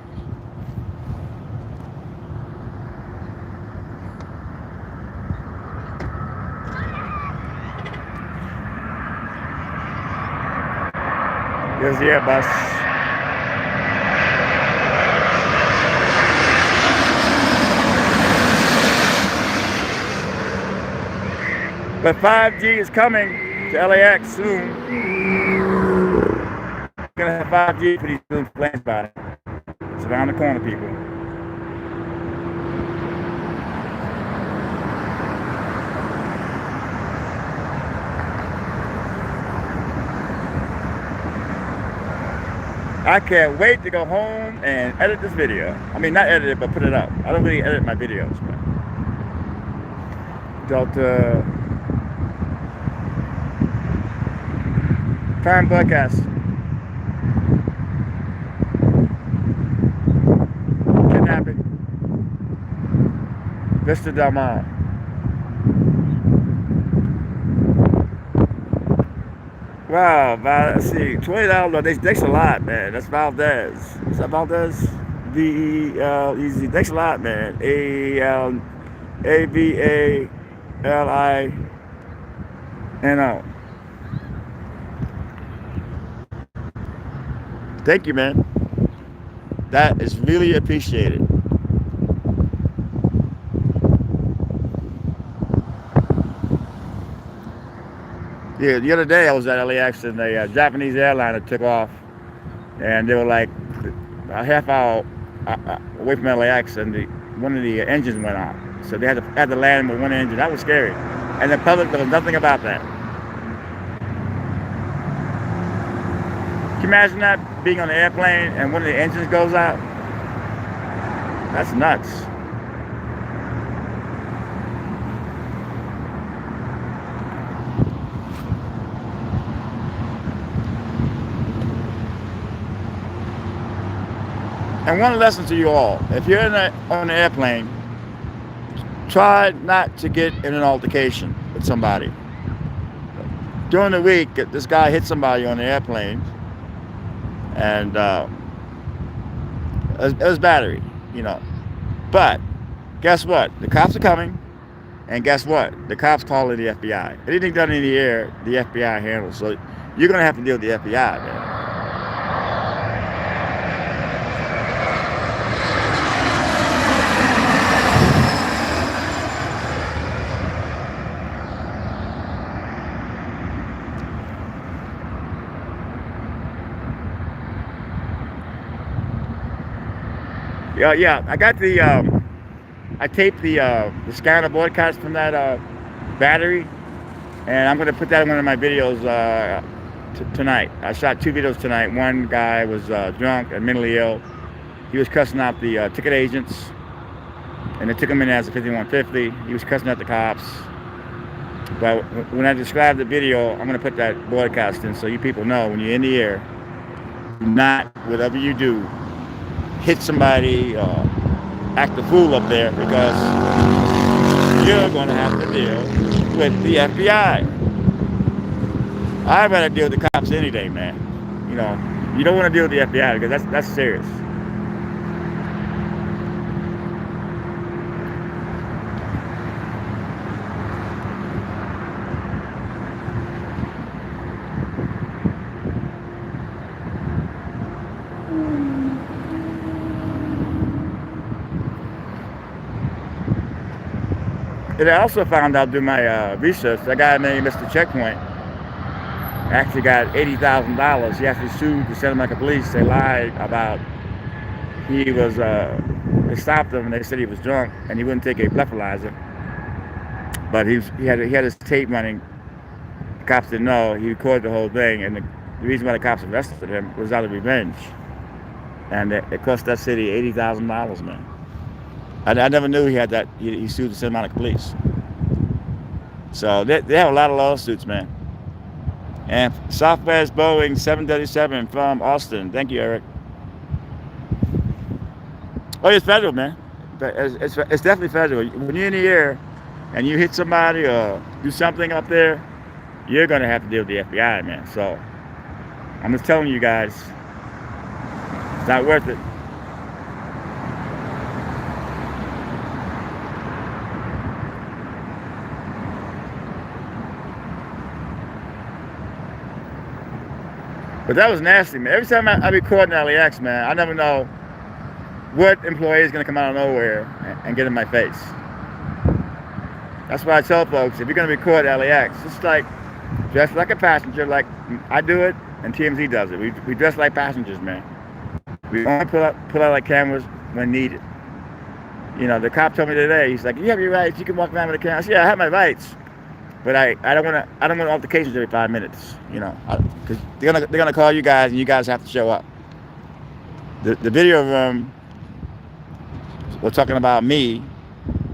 Here's the Airbus. But 5G is coming to LAX soon. We're gonna have 5G for these new planes by it. It's around the corner, people. I can't wait to go home and edit this video. I mean, not edit it, but put it up. I don't really edit my videos, but Delta Prime broadcast. Kidnapping. Vista Del Mar. Wow, let's see, $20. Thanks a lot, man. That's Valdez. Is that Valdez? VELEZ. Thanks a lot, man. AVALINO. Thank you, man. That is really appreciated. Yeah, the other day I was at LAX and a Japanese airliner took off, and they were like a half hour away from LAX, and one of the engines went on. So they had to land with one engine. That was scary. And the public, there was nothing about that. Can you imagine that, being on an airplane and one of the engines goes out? That's nuts. And one lesson to you all, if you're on an airplane, try not to get in an altercation with somebody. During the week, this guy hit somebody on the airplane, and it was battery, you know. But guess what? The cops are coming, and guess what? The cops calling the FBI. Anything done in the air, the FBI handles. So you're going to have to deal with the FBI, man. Yeah, I got the, I taped the scanner broadcast from that battery, and I'm going to put that in one of my videos tonight. I shot 2 videos tonight. One guy was drunk and mentally ill, He was cussing out the ticket agents, and they took him in as a 5150. He was cussing out the cops. But when I describe the video, I'm going to put that broadcast in so you people know when you're in the air, do not, whatever you do, hit somebody or act a fool up there, because you're going to have to deal with the FBI. I'd rather deal with the cops any day, man. You know, you don't want to deal with the FBI because that's serious. And I also found out through my research, that guy named Mr. Checkpoint actually got $80,000. He actually sued the Santa Monica police. They lied about they stopped him and they said he was drunk and he wouldn't take a breathalyzer. But he had his tape running. The cops didn't know. He recorded the whole thing, and the reason why the cops arrested him was out of revenge. And it cost that city $80,000, man. I never knew he had that. He sued the Santa Monica police. So they have a lot of lawsuits, man. And Southwest Boeing 737 from Austin. Thank you, Eric. Oh, it's federal, man. It's definitely federal. When you're in the air and you hit somebody or do something up there, you're going to have to deal with the FBI, man. So I'm just telling you guys, it's not worth it. But that was nasty, man. Every time I record an LAX, man, I never know what employee is going to come out of nowhere and get in my face. That's why I tell folks, if you're going to record LAX, just like dress like a passenger, like I do it and TMZ does it. We dress like passengers, man. We only pull out our cameras when needed. You know, the cop told me today, he's like, you have your rights, you can walk around with a camera. I said, yeah, I have my rights. But I don't want altercations every 5 minutes, you know, because they're gonna call you guys and you guys have to show up. The video room was talking about me,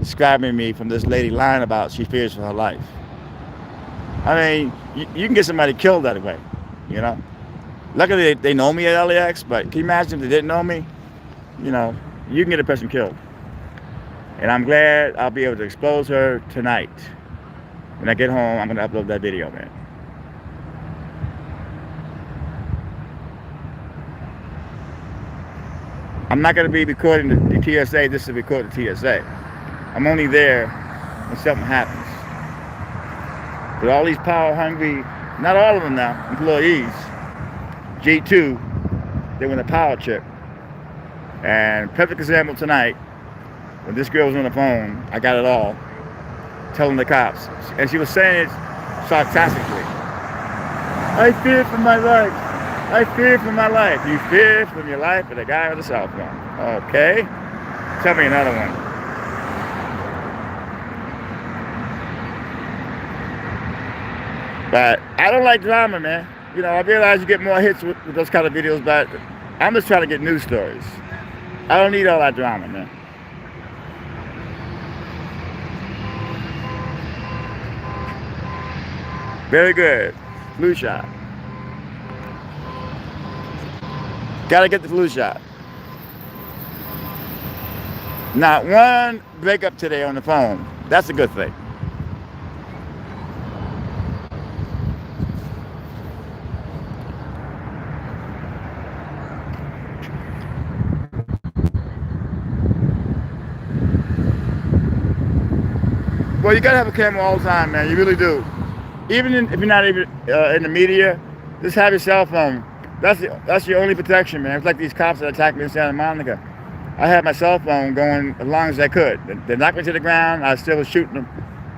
describing me from this lady lying about she fears for her life. I mean, you can get somebody killed that way, you know. Luckily they know me at LAX, but can you imagine if they didn't know me? You know, you can get a person killed. And I'm glad I'll be able to expose her tonight. When I get home, I'm going to upload that video, man. I'm not going to be recording the TSA just to record the TSA. I'm only there when something happens. But all these power-hungry, not all of them now, employees, G2, they went a power trip. And perfect example tonight, when this girl was on the phone, I got it all. Telling the cops, and she was saying it sarcastically. I fear for my life. I fear for my life. You fear for your life for the guy with the cell phone. Okay. Tell me another one. But I don't like drama, man. You know, I realize you get more hits with those kind of videos, but I'm just trying to get news stories. I don't need all that drama, man. Very good. Flu shot. Gotta get the flu shot. Not one breakup today on the phone. That's a good thing. Well, you gotta have a camera all the time, man. You really do. Even if you're not even in the media, just have your cell phone. That's your only protection, man. It's like these cops that attacked me in Santa Monica. I had my cell phone going as long as I could. They knocked me to the ground. I still was shooting them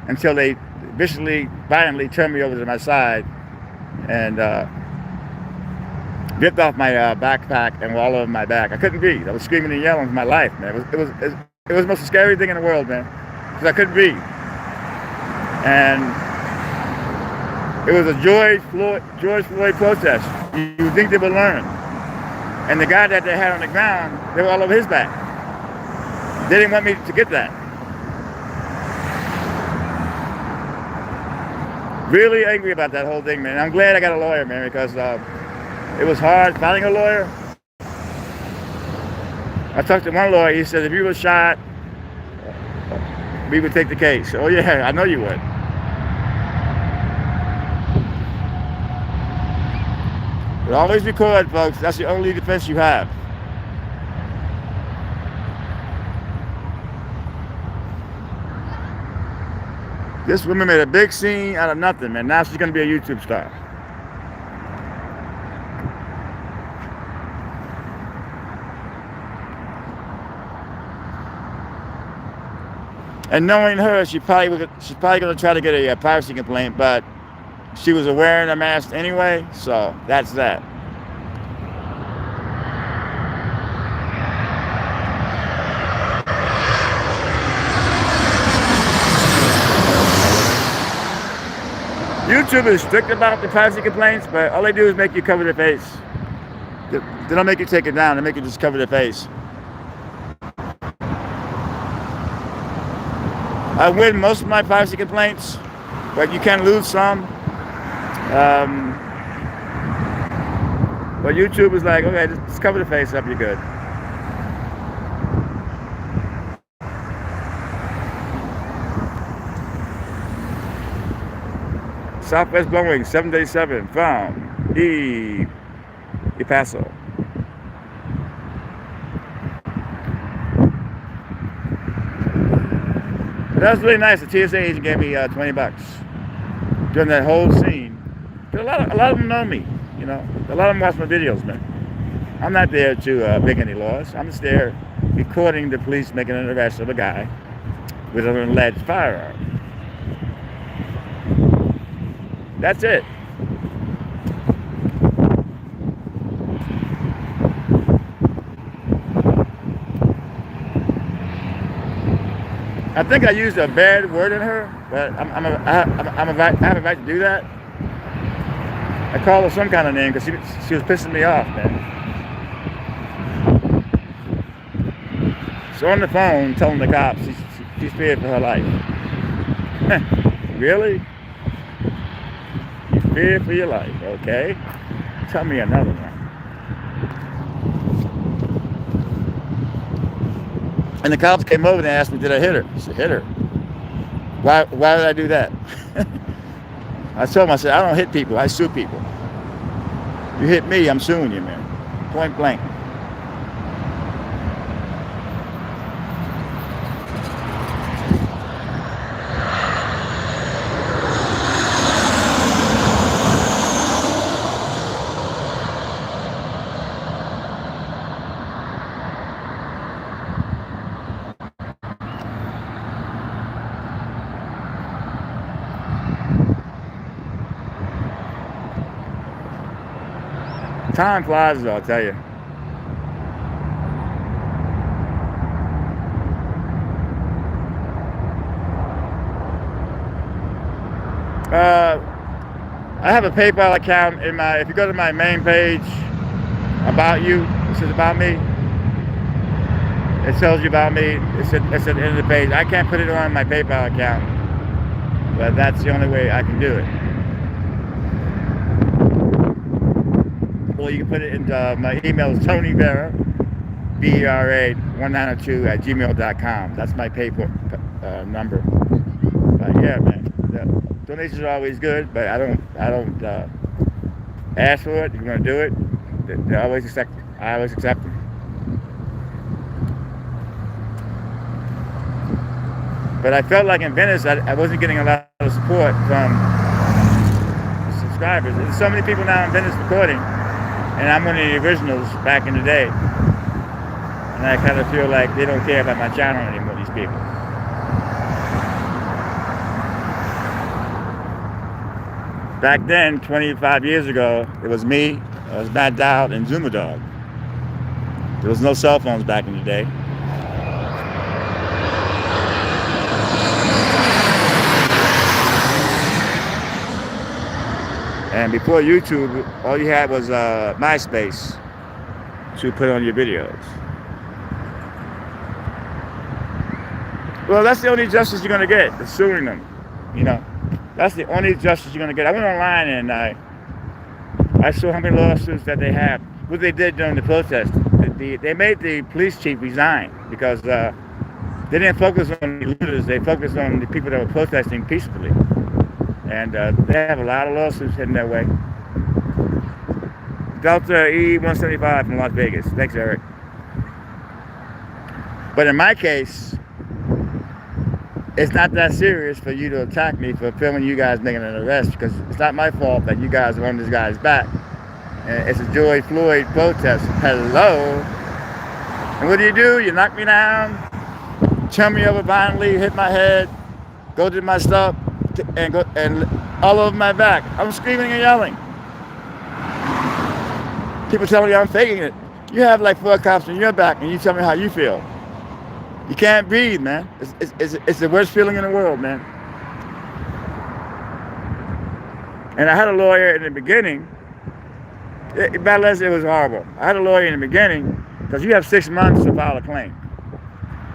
until they viciously, violently turned me over to my side and ripped off my backpack and were all over my back. I couldn't breathe. I was screaming and yelling for my life, man. It was the most scary thing in the world, man, because I couldn't breathe. And it was a George Floyd protest. You think they would learn. And the guy that they had on the ground, they were all over his back. They didn't want me to get that. Really angry about that whole thing, man. I'm glad I got a lawyer, man, because it was hard finding a lawyer. I talked to one lawyer. He said, if you were shot, we would take the case. Oh, yeah, I know you would. But always record, folks. That's the only defense you have. This woman made a big scene out of nothing, man. Now she's going to be a YouTube star. And knowing her, she's probably going to try to get a privacy complaint, but she was wearing a mask anyway, so that's that. YouTube is strict about the privacy complaints, but all they do is make you cover their face. They don't make you take it down, they make you just cover their face. I win most of my privacy complaints, but you can lose some. But YouTube is like, okay, just cover the face up, you're good. Southwest blowing 737 from El Paso. That was really nice. The TSA agent gave me $20 during that whole scene. A lot of them know me, you know. A lot of them watch my videos, man. I'm not there to make any laws. I'm just there recording the police making an arrest of a guy with an alleged firearm. That's it. I think I used a bad word in her, but I have a right to do that. I called her some kind of name because she was pissing me off, man. So on the phone, telling the cops she's feared for her life. Really? You feared for your life, okay? Tell me another one. And the cops came over and asked me, did I hit her? I said, hit her? Why did I do that? I told them, I said, I don't hit people, I sue people. You hit me, I'm suing you, man. Point blank. Time flies, though, I'll tell you. I have a PayPal account in my, if you go to my main page, About You, it says About Me. It tells you about me. It's at the end of the page. I can't put it on my PayPal account, but that's the only way I can do it. Or you can put it into my email is Tony Vera, VERA 1902@gmail.com. That's my PayPal number. But yeah, man, the donations are always good, but I don't ask for it. If you're gonna do it, they always accept. I always accept it. But I felt like in Venice, I wasn't getting a lot of support from subscribers. There's so many people now in Venice recording. And I'm one of the originals back in the day. And I kind of feel like they don't care about my channel anymore, these people. Back then, 25 years ago, it was me, it was Matt Dowd, and Zuma Dog. There was no cell phones back in the day. And before YouTube, all you had was MySpace. to put on your videos. Well, that's the only justice you're going to get, is suing them. You know, that's the only justice you're going to get. I went online and I saw how many lawsuits that they have, what they did during the protest. They made the police chief resign because they didn't focus on the looters. They focused on the people that were protesting peacefully. And they have a lot of lawsuits heading that way. Delta E175 from Las Vegas. Thanks, Eric. But in my case, it's not that serious for you to attack me for filming you guys making an arrest, because it's not my fault that you guys are on this guy's back. And it's a George Floyd protest. Hello. And what do? You knock me down, turn me over violently, hit my head, go to my stuff, and go and all over my back. I'm screaming and yelling. People telling me I'm faking it. You have like 4 cops on your back, and you tell me how you feel. You can't breathe, man. It's the worst feeling in the world, man. And I had a lawyer in the beginning. It was horrible. I had a lawyer in the beginning because you have 6 months to file a claim.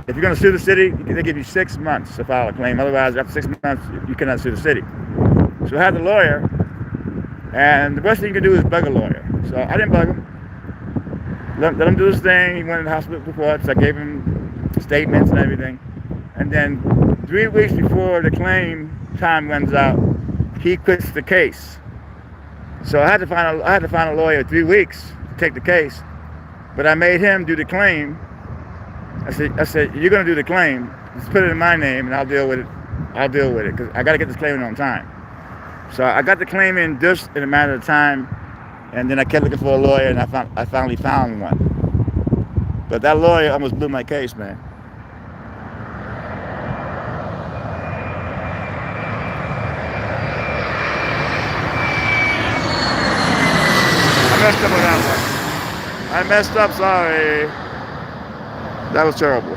If you're going to sue the city, they give you 6 months to file a claim. Otherwise, after 6 months, you cannot sue the city. So I had the lawyer, and the worst thing you can do is bug a lawyer. So I didn't bug him. Let him do his thing. He went to the hospital reports. I gave him statements and everything. And then 3 weeks before the claim time runs out, he quits the case. So I had to find a lawyer 3 weeks to take the case. But I made him do the claim. I said, you're going to do the claim. Just put it in my name, and I'll deal with it. Because I got to get this claim in on time. So I got the claim in just in a matter of time. And then I kept looking for a lawyer, and I finally found one. But that lawyer almost blew my case, man. I messed up, sorry. That was terrible.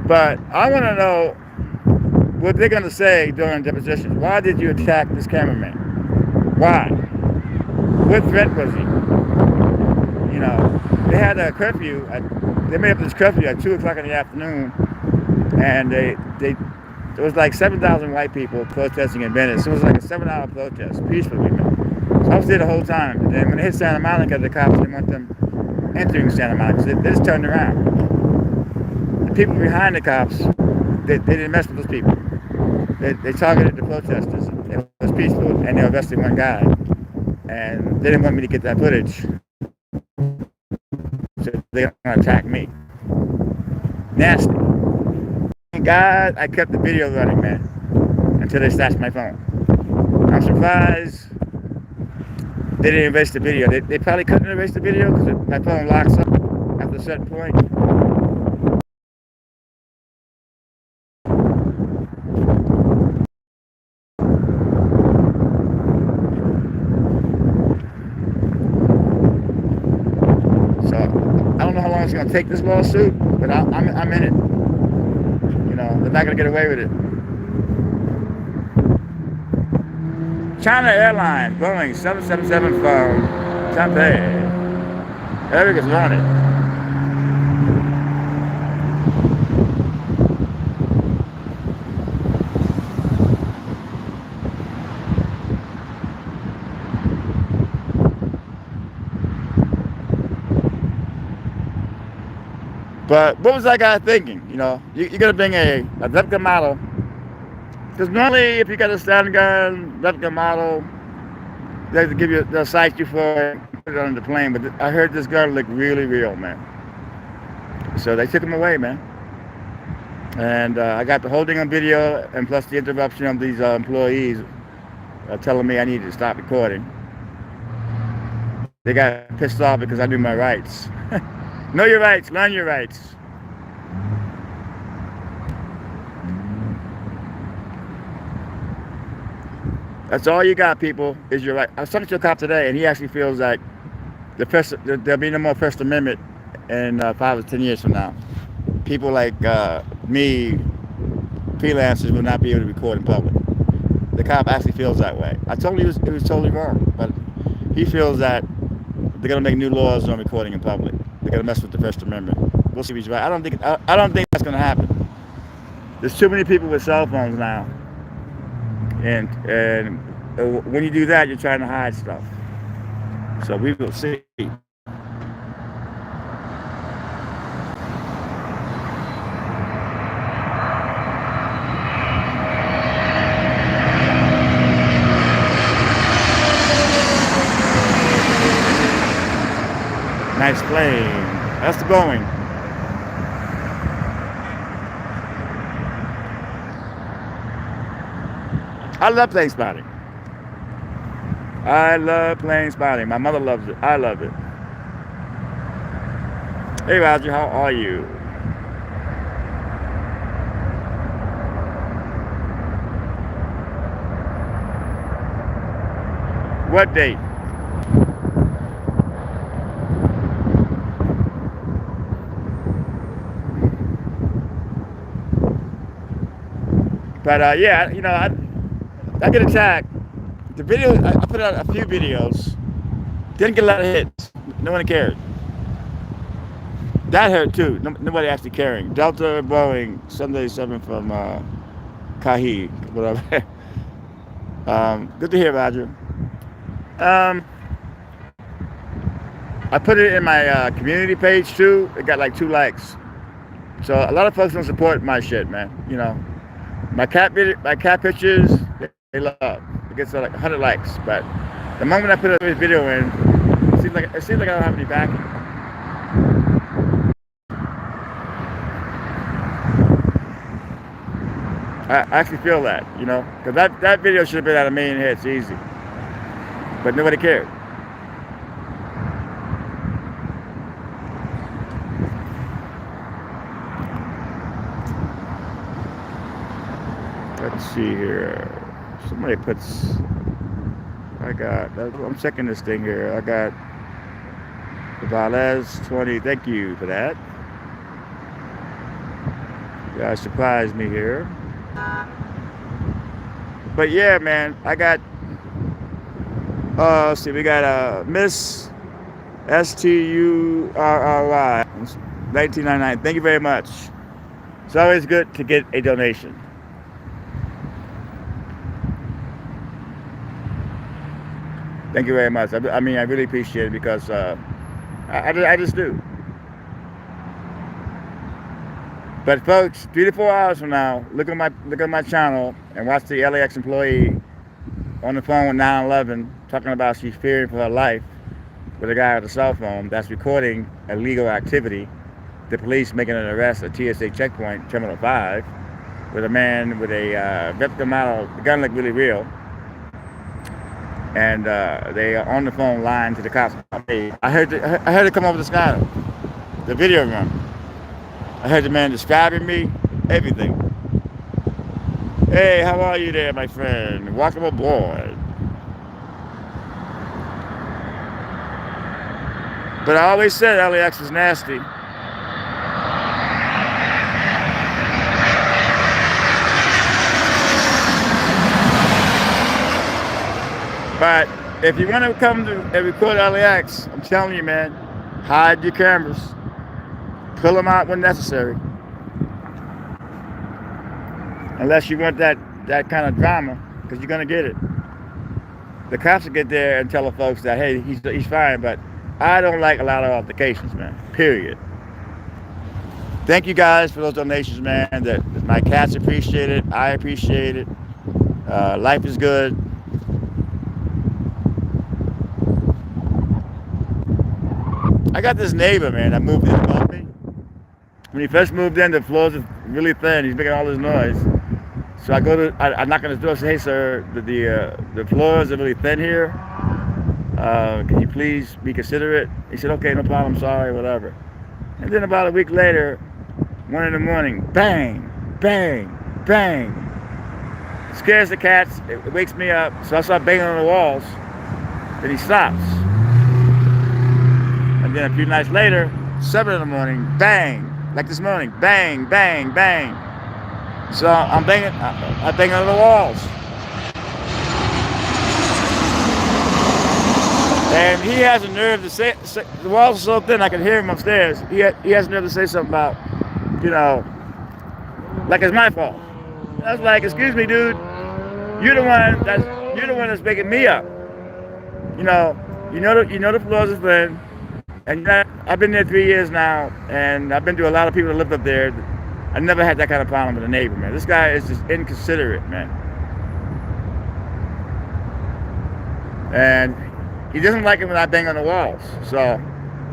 But I want to know what they're going to say during depositions. Why did you attack this cameraman? Why? What threat was he? You know, they had a curfew. They made up this curfew at 2 o'clock in the afternoon. And there was like 7,000 white people protesting in Venice. So it was like a 7-hour protest, peacefully. So I was there the whole time. And then when they hit Santa Monica, the cops didn't want them entering Santa Monica. So they just turned around. The people behind the cops, they didn't mess with those people. They targeted the protesters. It was peaceful, and they arrested one guy. And they didn't want me to get that footage. So they're going to attack me. Nasty. Thank God I kept the video running, man, until they snatched my phone. I'm surprised they didn't erase the video. They probably couldn't erase the video because my phone locks up after a certain point. So I don't know how long it's going to take this lawsuit, but I'm in it. You know, they're not going to get away with it. China Airlines, Boeing 777 from Taipei. Eric is on it. But what was that guy thinking? You know, you're going to bring a replica model. Because normally, if you got a Saturn gun, replica model, they'll cite you for it, put it on the plane. But I heard this gun look really real, man. So they took him away, man. And I got the whole thing on video, and plus the interruption of these employees telling me I needed to stop recording. They got pissed off because I knew my rights. Know your rights, learn your rights. That's all you got, people, is your right. I was talking to a cop today, and he actually feels like there'll be no more First Amendment in 5 or 10 years from now. People like me, freelancers, will not be able to record in public. the cop actually feels that way. I told him it was totally wrong, but he feels that they're gonna make new laws on recording in public. They're gonna mess with the First Amendment. We'll see if he's right. I don't think that's gonna happen. There's too many people with cell phones now, and when you do that, you're trying to hide stuff. So we will see. Nice plane. That's the going. I love plane spotting. I love plane spotting. My mother loves it. I love it. Hey Roger, how are you? What date? But yeah, you know, I get attacked. The video, I put out a few videos, didn't get a lot of hits. No one cared. That hurt too. Nobody actually caring. Delta, Boeing, 787 from Kahi, whatever. Good to hear, Roger. I put it in my community page too. It got like 2 likes. So a lot of folks don't support my shit, man. You know, my cat pictures, they love. It gets like 100 likes, but the moment I put this video in, it seems like I don't have any backing. I actually feel that, you know, because that video should have been at 1 million hits easy, but nobody cared. Let's see here. Somebody puts. I'm checking this thing here. I got Valez 20. Thank you for that. You guys surprised me here. But yeah, man, I got. Let's see, we got Miss STURRY 1999. Thank you very much. It's always good to get a donation. Thank you very much. I mean, I really appreciate it because I just do. But folks, 3 to 4 hours from now, look at my channel and watch the LAX employee on the phone with 911 talking about she's fearing for her life with a guy with a cell phone that's recording illegal activity. The police making an arrest at TSA checkpoint, Terminal 5, with a man with a Vector model. The gun looked really real. And they are on the phone lying to the cops. I heard it come over the sky, the video room. I heard the man describing me, everything. Hey, how are you there, my friend? Welcome aboard. But I always said LAX was nasty. But if you want to come to and record LAX, I'm telling you, man, hide your cameras. Pull them out when necessary. Unless you want that kind of drama, because you're going to get it. The cops will get there and tell the folks that, hey, he's fine, but I don't like a lot of altercations, man, period. Thank you guys for those donations, man. My cats appreciate it. I appreciate it. Life is good. I got this neighbor, man, that moved in above me. When he first moved in, the floors are really thin. He's making all this noise. So I knock on his door and say, hey, sir, the floors are really thin here. Can you please be considerate? He said, okay, no problem, sorry, whatever. And then about a week later, 1 in the morning, bang, bang, bang. It scares the cats. It wakes me up. So I start banging on the walls. Then he stops. And then a few nights later, 7 in the morning, bang, like this morning, bang, bang, bang. So I bang on the walls. And he has a nerve to say the walls are so thin I can hear him upstairs. He has a nerve to say something about, you know, like it's my fault. I was like, excuse me, dude. You're the one that's making me up. You know, you know the floors are thin, and I've been there 3 years now, and I've been to a lot of people that lived up there. I never had that kind of problem with a neighbor, man. This guy is just inconsiderate, man. And he doesn't like it when I bang on the walls. So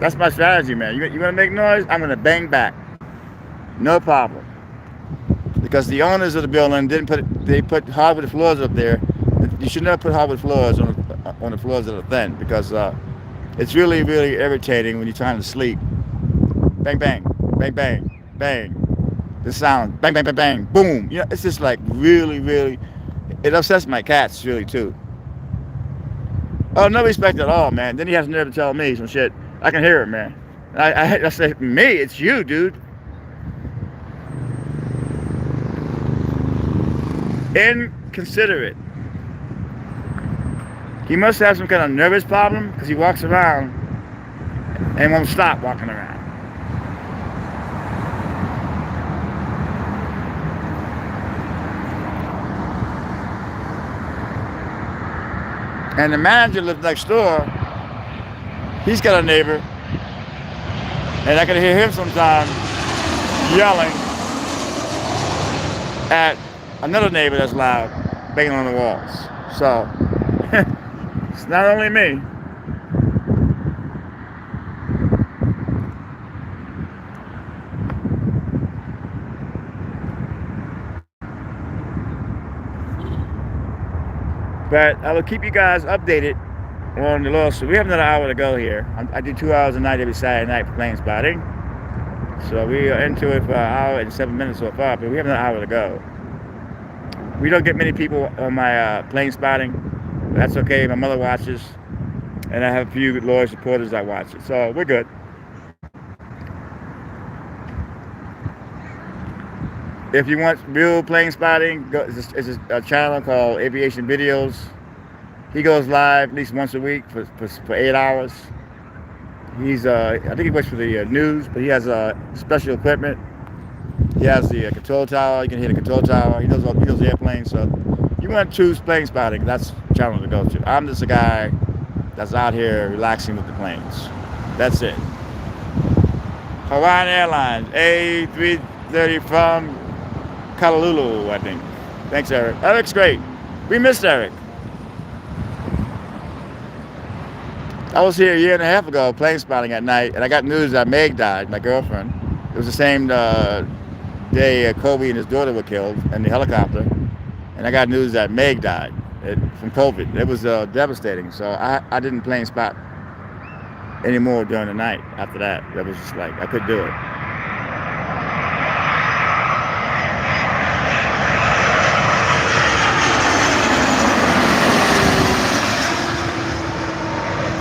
that's my strategy, man. You want to make noise? I'm going to bang back. No problem. Because the owners of the building they put hardwood floors up there. You should never put hardwood floors on the floors that are thin, because it's really, really irritating when you're trying to sleep. Bang, bang, bang, bang, bang. The sound, bang, bang, bang, bang, boom. You know, it's just like really, really, it upsets my cats really too. Oh, no respect at all, man. Then he has the nerve to tell me some shit. I can hear it, man. I say, me, it's you, dude. Inconsiderate. He must have some kind of nervous problem, because he walks around and won't stop walking around. And the manager lives next door. He's got a neighbor, and I can hear him sometimes yelling at another neighbor that's loud, banging on the walls. So it's not only me. But I will keep you guys updated on the lawsuit. We have another hour to go here. I do 2 hours a night every Saturday night for plane spotting. So we are into it for an hour and 7 minutes so far, but we have another hour to go. We don't get many people on my plane spotting. That's okay. My mother watches, and I have a few loyal supporters that watch it. So we're good. If you want real plane spotting, it's a channel called Aviation Videos. He goes live at least once a week for 8 hours. He's I think he works for the news, but he has special equipment. He has the control tower. You can hear the control tower. He knows airplanes. So you want to choose plane spotting, that's the channel to go to. I'm just a guy that's out here relaxing with the planes. That's it. Hawaiian Airlines A330 from Honolulu, I think. Thanks, Eric. Eric's great. We missed Eric. I was here a year and a half ago plane spotting at night, and I got news that Meg died, my girlfriend. It was the same day Kobe and his daughter were killed in the helicopter, and I got news that Meg died from COVID. It was devastating, so I didn't plane spot anymore during the night after that. That was just like, I couldn't do it.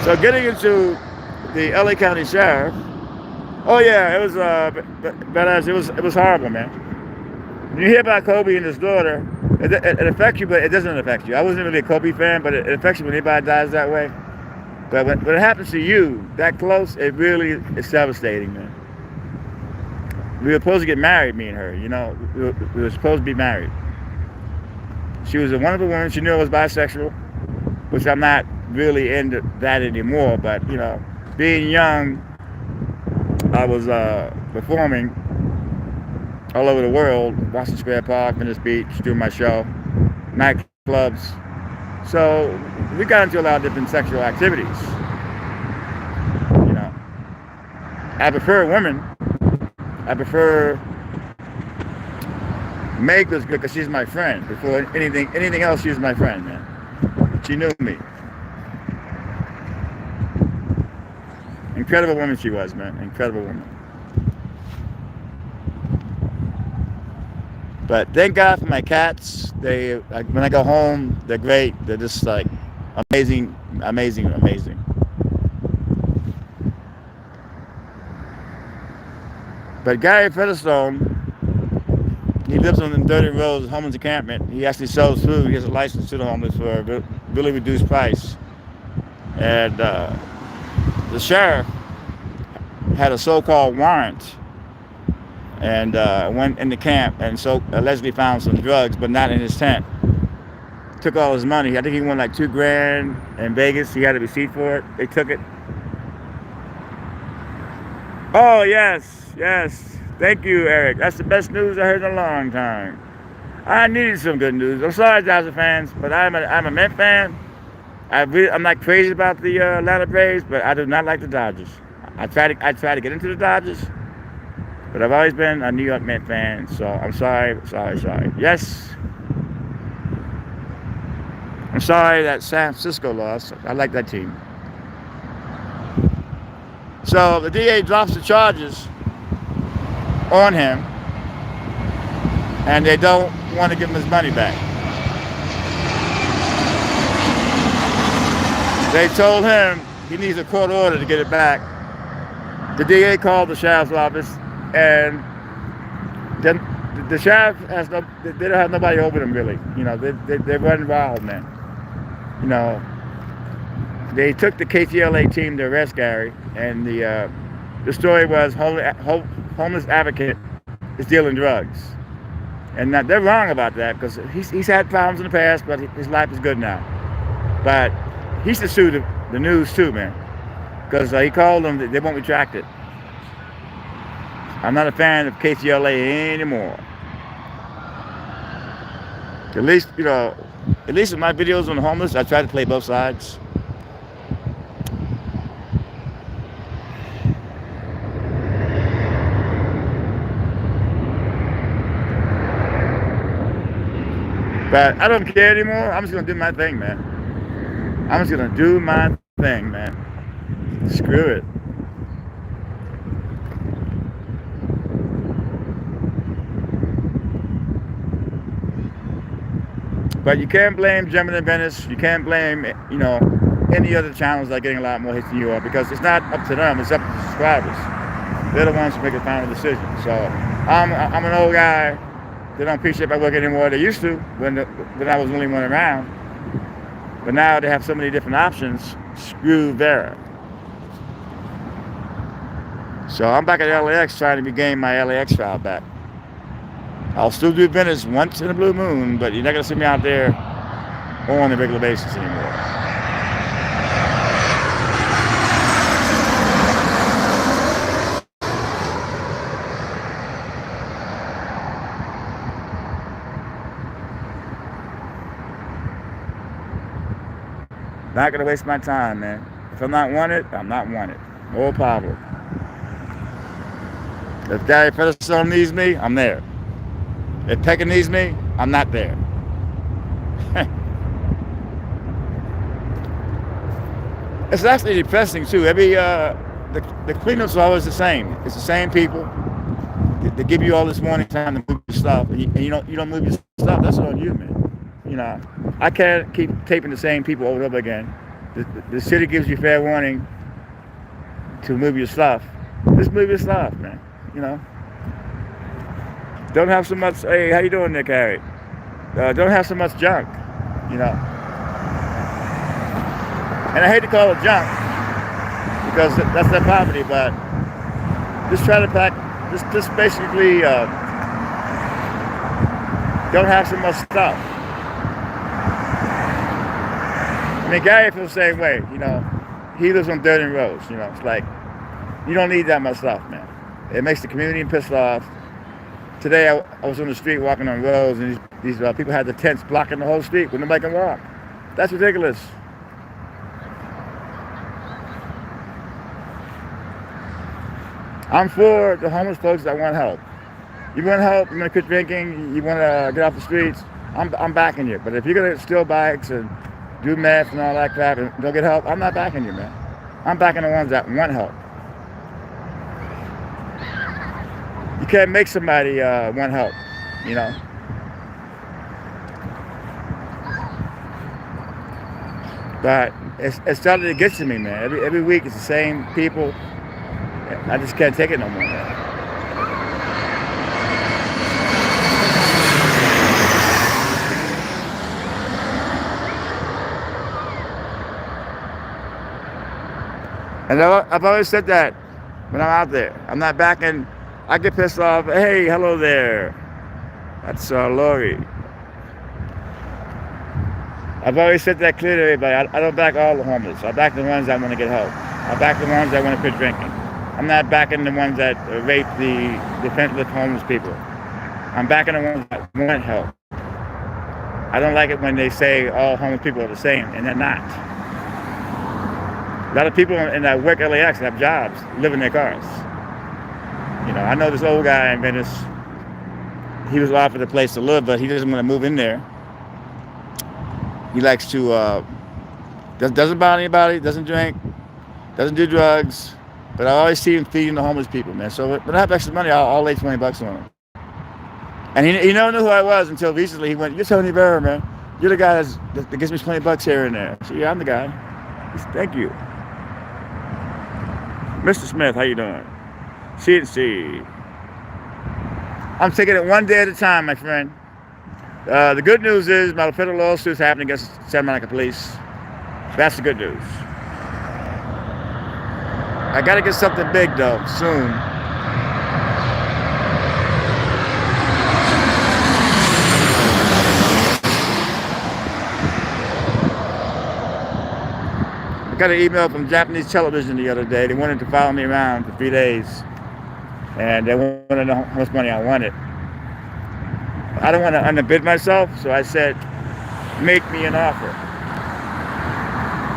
So getting into the LA County Sheriff, oh yeah, it was badass. It was horrible, man. When you hear about Kobe and his daughter, it affects you, but it doesn't affect you. I wasn't really a Kobe fan, but it affects you when anybody dies that way. But when it happens to you that close, it really is devastating, man. We were supposed to get married, me and her. You know, we were supposed to be married. She was a wonderful woman. She knew I was bisexual, which I'm not really into that anymore, but you know, being young, I was performing all over the world, Washington Square Park, Venice Beach, doing my show, nightclubs. So we got into a lot of different sexual activities. You know, I prefer women. I prefer Meg was good because she's my friend. Before anything else, she was my friend, man. She knew me. Incredible woman she was, man. Incredible woman. But thank God for my cats. When I go home, they're great. They're just like amazing, amazing, amazing. But Gary Featherstone, he lives on the 30 Roads homeless encampment. He actually sells food. He has a license to the homeless for a really reduced price. And the sheriff had a so-called warrant and went into camp and so allegedly found some drugs, but not in his tent. Took all his money. I think he won like $2,000 in Vegas. He had a receipt for it. They took it. Oh yes, yes. Thank you, Eric. That's the best news I heard in a long time. I needed some good news. I'm sorry, Dodger fans, but I'm a Met fan. I'm not crazy about the Atlanta Braves, but I do not like the Dodgers. I try to get into the Dodgers, but I've always been a New York Met fan. So I'm sorry. Yes, I'm sorry that San Francisco lost. I like that team. So the DA drops the charges on him, and they don't want to give him his money back. They told him he needs a court order to get it back. The DA called the sheriff's office, and then the sheriff they don't have nobody over them really. You know, they're running wild, man. You know, they took the KTLA team to arrest Gary, and the story was homeless advocate is dealing drugs. And now, they're wrong about that because he's had problems in the past, but his life is good now. But he should sue the news too, man, because he called them, they won't retract it. I'm not a fan of KTLA anymore. At least, you know, at least in my videos on the homeless, I try to play both sides. But I don't care anymore. I'm just gonna do my thing, man. I'm just gonna do my thing, man. Screw it. But you can't blame German and Venice. You can't blame, you know, any other channels that are getting a lot more hits than you are, because it's not up to them. It's up to the subscribers. They're the ones who make the final decision. So I'm an old guy. They don't appreciate my work anymore. They used to when I was the only one around. But now they have so many different options. Screw VERA. So I'm back at LAX trying to regain my LAX file back. I'll still do Venice once in a blue moon, but you're not going to see me out there on a regular basis anymore. Not going to waste my time, man. If I'm not wanted, I'm not wanted. No problem. If Gary Featherstone needs me, I'm there. If Pekka needs me, I'm not there. It's actually depressing too. The cleanups are always the same. It's the same people. They give you all this warning time to move your stuff, and you don't move your stuff. That's on you, man. You know, I can't keep taping the same people over and over again. The city gives you fair warning to move your stuff. Just move your stuff, man. You know. Don't have so much. Hey, how you doing, Nick Harry? Don't have so much junk. You know. And I hate to call it junk because that's their property, but just try to pack. Just basically don't have so much stuff. I mean, Gary feels the same way, you know. He lives on dirt and roads, you know. It's like, you don't need that much stuff, man. It makes the community pissed off. Today, I was on the street walking on roads, and these people had the tents blocking the whole street where nobody can walk. That's ridiculous. I'm for the homeless folks that want help. You want help, you want to quit drinking, you want to get off the streets, I'm backing you. But if you're going to steal bikes and do meth and all that crap and don't get help, I'm not backing you, man. I'm backing the ones that want help. You can't make somebody want help, you know. But it's starting to get to me, man. Every week it's the same people. I just can't take it no more, man. And I've always said that when I'm out there. I'm not backing. I get pissed off. Hey, hello there. That's Lori. I've always said that clearly to everybody. I don't back all the homeless. I back the ones that want to get help. I back the ones that want to quit drinking. I'm not backing the ones that rape the defenseless homeless people. I'm backing the ones that want help. I don't like it when they say all homeless people are the same, and they're not. A lot of people in that work LAX have jobs, live in their cars. You know, I know this old guy in Venice. He was offered a place to live, but he doesn't want to move in there. He likes to, doesn't bother anybody, doesn't drink, doesn't do drugs, but I always see him feeding the homeless people, man. So when I have extra money, I'll lay $20 on him. And he never knew who I was until recently. He went, "You're Tony VERA, man. You're the guy that gives me $20 here and there." So yeah, I'm the guy. Thank you. Mr. Smith, how you doing? C&C. I'm taking it one day at a time, my friend. The good news is my federal lawsuit is happening against Santa Monica Police. That's the good news. I got to get something big, though, soon. I got an email from Japanese television the other day. They wanted to follow me around for 3 days. And they wanted to know how much money I wanted. I don't want to underbid myself, so I said, make me an offer.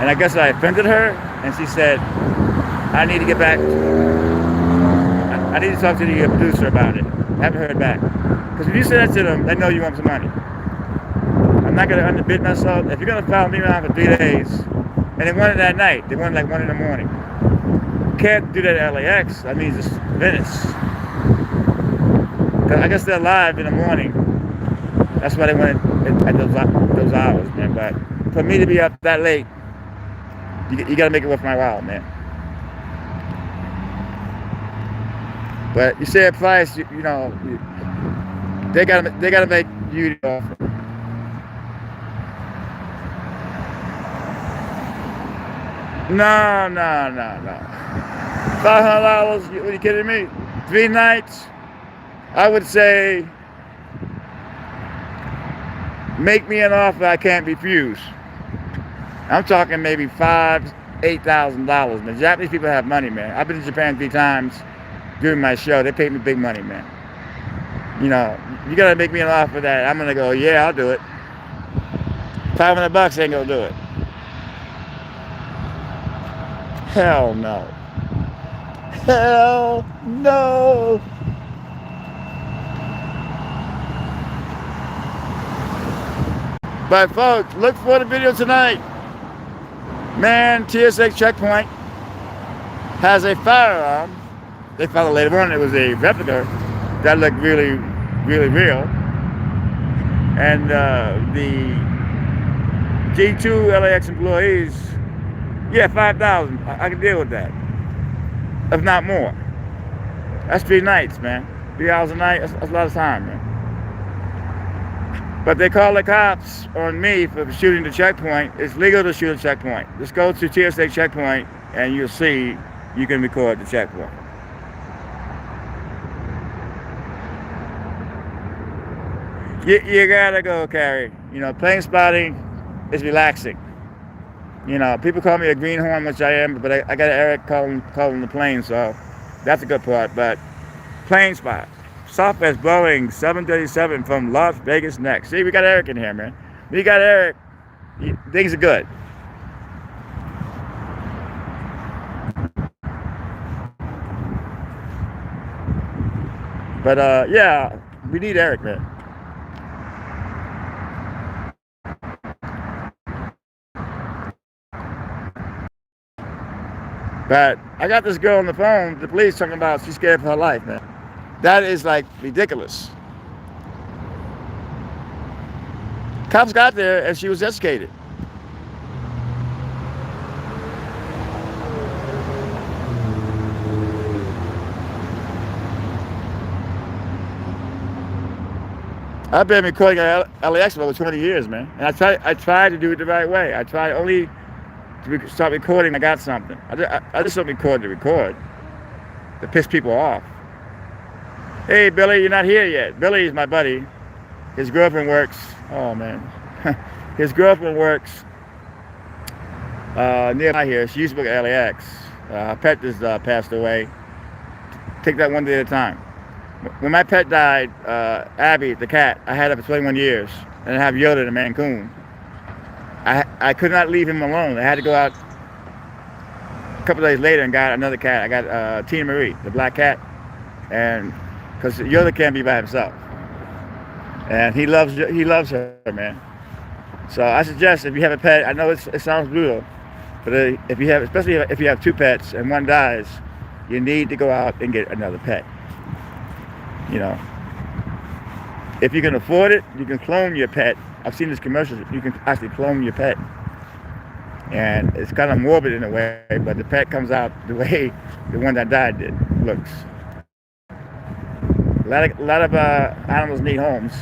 And I guess I offended her, and she said, I need to get back. I need to talk to the producer about it. I haven't heard back. Because if you say that to them, they know you want some money. I'm not going to underbid myself. If you're going to follow me around for 3 days, and they want it that night, they want it like 1 in the morning. You can't do that at LAX. That means it's Venice. I guess they're live in the morning. That's why they want it at those hours, man. But for me to be up that late, you got to make it worth my while, man. But you say a price, you know, they gotta make you the offer. No. $500? Are you kidding me? 3 nights? I would say, make me an offer I can't refuse. I'm talking maybe $5,000, $8,000. The Japanese people have money, man. I've been to Japan 3 times during my show. They paid me big money, man. You know, you gotta make me an offer that I'm gonna go, yeah, I'll do it. $500 ain't gonna do it. Hell no. Hell no. But folks, look for the video tonight. Man, TSA checkpoint has a firearm. They found out later on it was a replica that looked really, really real. And the G2 LAX employees, yeah, 5,000. I can deal with that, if not more. That's 3 nights, man. 3 hours a night. That's a lot of time, man. But they call the cops on me for shooting the checkpoint. It's legal to shoot a checkpoint. Just go to TSA checkpoint and you'll see you can record the checkpoint. You gotta go, Carrie. You know, plane spotting is relaxing. You know, people call me a greenhorn, which I am, but I got Eric calling the plane, so that's a good part. But plane spot. Southwest Boeing 737 from Las Vegas next. See, we got Eric in here, man. We got Eric. Things are good. But yeah, we need Eric, man. But I got this girl on the phone, the police talking about she's scared for her life, man. That is like ridiculous. Cops got there and she was escorted. I've been recording LAX for over 20 years, man. And I try to do it the right way. I try only to start recording. I got something. I just don't record to record, to piss people off. Hey, Billy, you're not here yet. Billy is my buddy. His girlfriend works. Oh man, his girlfriend works nearby here. She used to work at LAX. Her pet just passed away. Take that one day at a time. When my pet died, Abby, the cat, I had her for 21 years, and I have Yoda, the Mancoon. I could not leave him alone. I had to go out a couple days later and got another cat. I got Tina Marie, the black cat, and because Yoda can't be by himself, and he loves her, man. So I suggest if you have a pet, I know it sounds brutal, but if you have, especially if you have two pets and one dies, you need to go out and get another pet. You know, if you can afford it, you can clone your pet. I've seen this commercial. You can actually clone your pet, and it's kind of morbid in a way, but the pet comes out the way the one that died looks. A lot of animals need homes.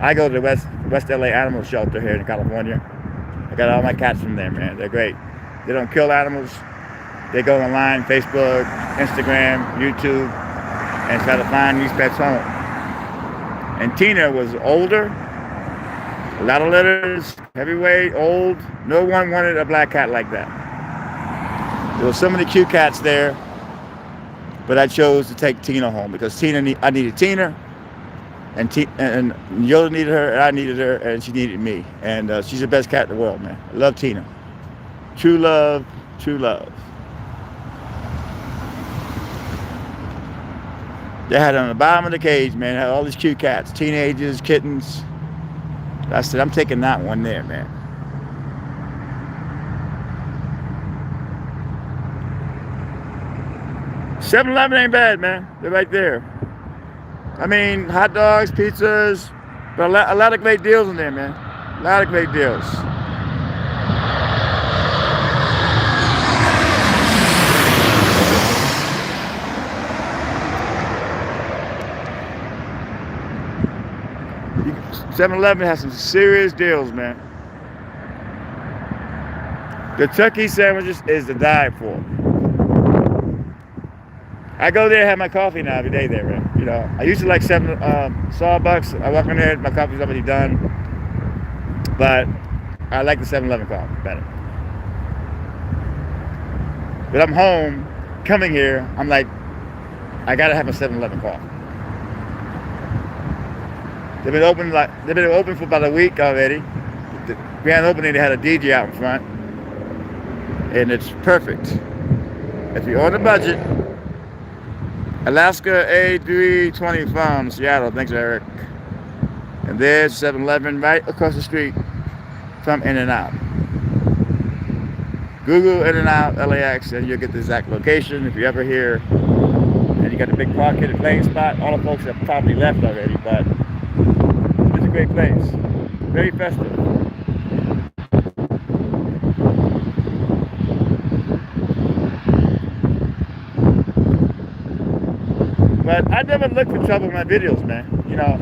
I go to the West LA Animal Shelter here in California. I got all my cats from there, man. They're great. They don't kill animals. They go online, Facebook, Instagram, YouTube, and try to find these pets home. And Tina was older, a lot of litters, heavyweight, old. No one wanted a black cat like that. There were so many cute cats there, but I chose to take Tina home because I needed Tina, and Yoda needed her, and I needed her, and she needed me. And she's the best cat in the world, man. I love Tina. True love, true love. They had on the bottom of the cage, man. Had all these cute cats, teenagers, kittens. I said, I'm taking that one there, man. $7-Eleven ain't bad, man. They're right there. I mean, hot dogs, pizzas, but a lot of great deals in there, man. A lot of great deals. $7-Eleven has some serious deals, man. The turkey sandwiches is to die for. I go there and have my coffee now every day there, man. You know, I used to like Starbucks. I walk in there, my coffee's already done. But I like the 7-Eleven coffee better. But I'm home, coming here, I'm like, I gotta have a 7-Eleven coffee. They've been open for about a week already. The grand opening, they had a DJ out in front, and it's perfect. If you're on a budget, Alaska A320 from Seattle. Thanks, Eric. And there's 7-Eleven right across the street from In-N-Out. Google In-N-Out LAX, and you'll get the exact location. If you're ever here, and you got the big parking and playing spot, all the folks have probably left already, but it's a great place. Very festive. But I never look for trouble in my videos, man. You know,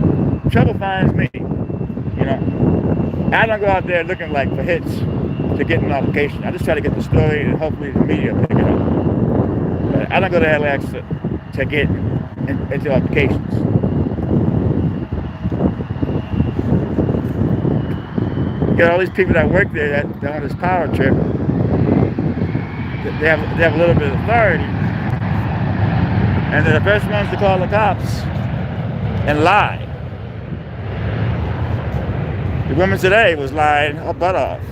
trouble finds me. You know, I don't go out there looking like for hits to get an application. I just try to get the story and hopefully the media pick it up. But I don't go to LAX to get into applications. You got all these people that work there that on this power trip. They have a little bit of authority. And they're the first ones to call the cops and lie. The woman today was lying her butt off,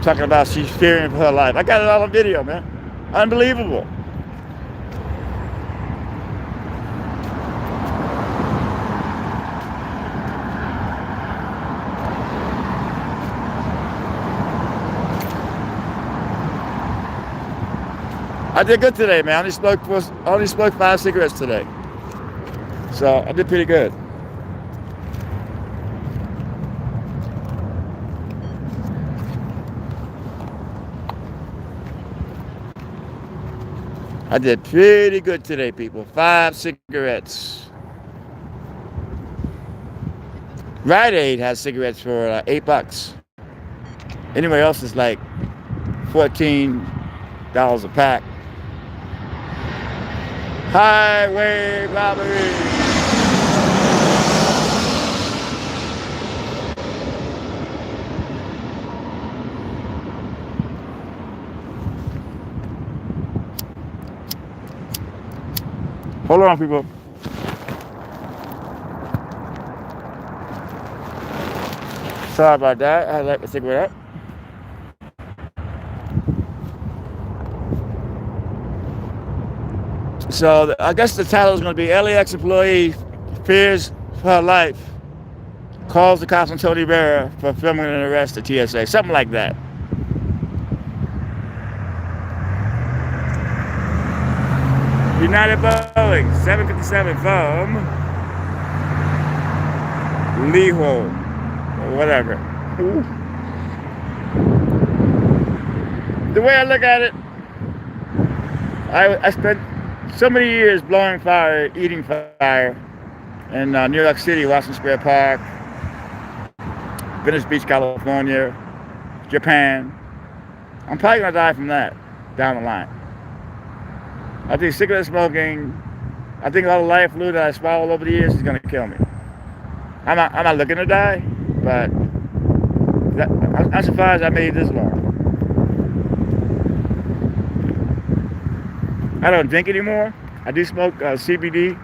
talking about she's fearing for her life. I got it all on video, man. Unbelievable. I did good today, man. I only smoked 5 cigarettes today. So I did pretty good. I did pretty good today, people. 5 cigarettes. Rite Aid has cigarettes for $8. Anywhere else is like $14 a pack. Highway robbery. Hold on, people. Sorry about that. I had to light the cigarette. So I guess the title is going to be LAX employee fears for her life, calls the cops on Tony VERA for filming an arrest at TSA. Something like that. United Boeing 757 from Leeholm or whatever. Ooh. The way I look at it, I spent so many years blowing fire, eating fire in New York City, Washington Square Park, Venice Beach, California, Japan. I'm probably going to die from that down the line. I think cigarette smoking, I think all the life fluid that I swallowed over the years is going to kill me. I'm not looking to die, but I'm surprised I made it this long. I don't drink anymore. I do smoke CBD,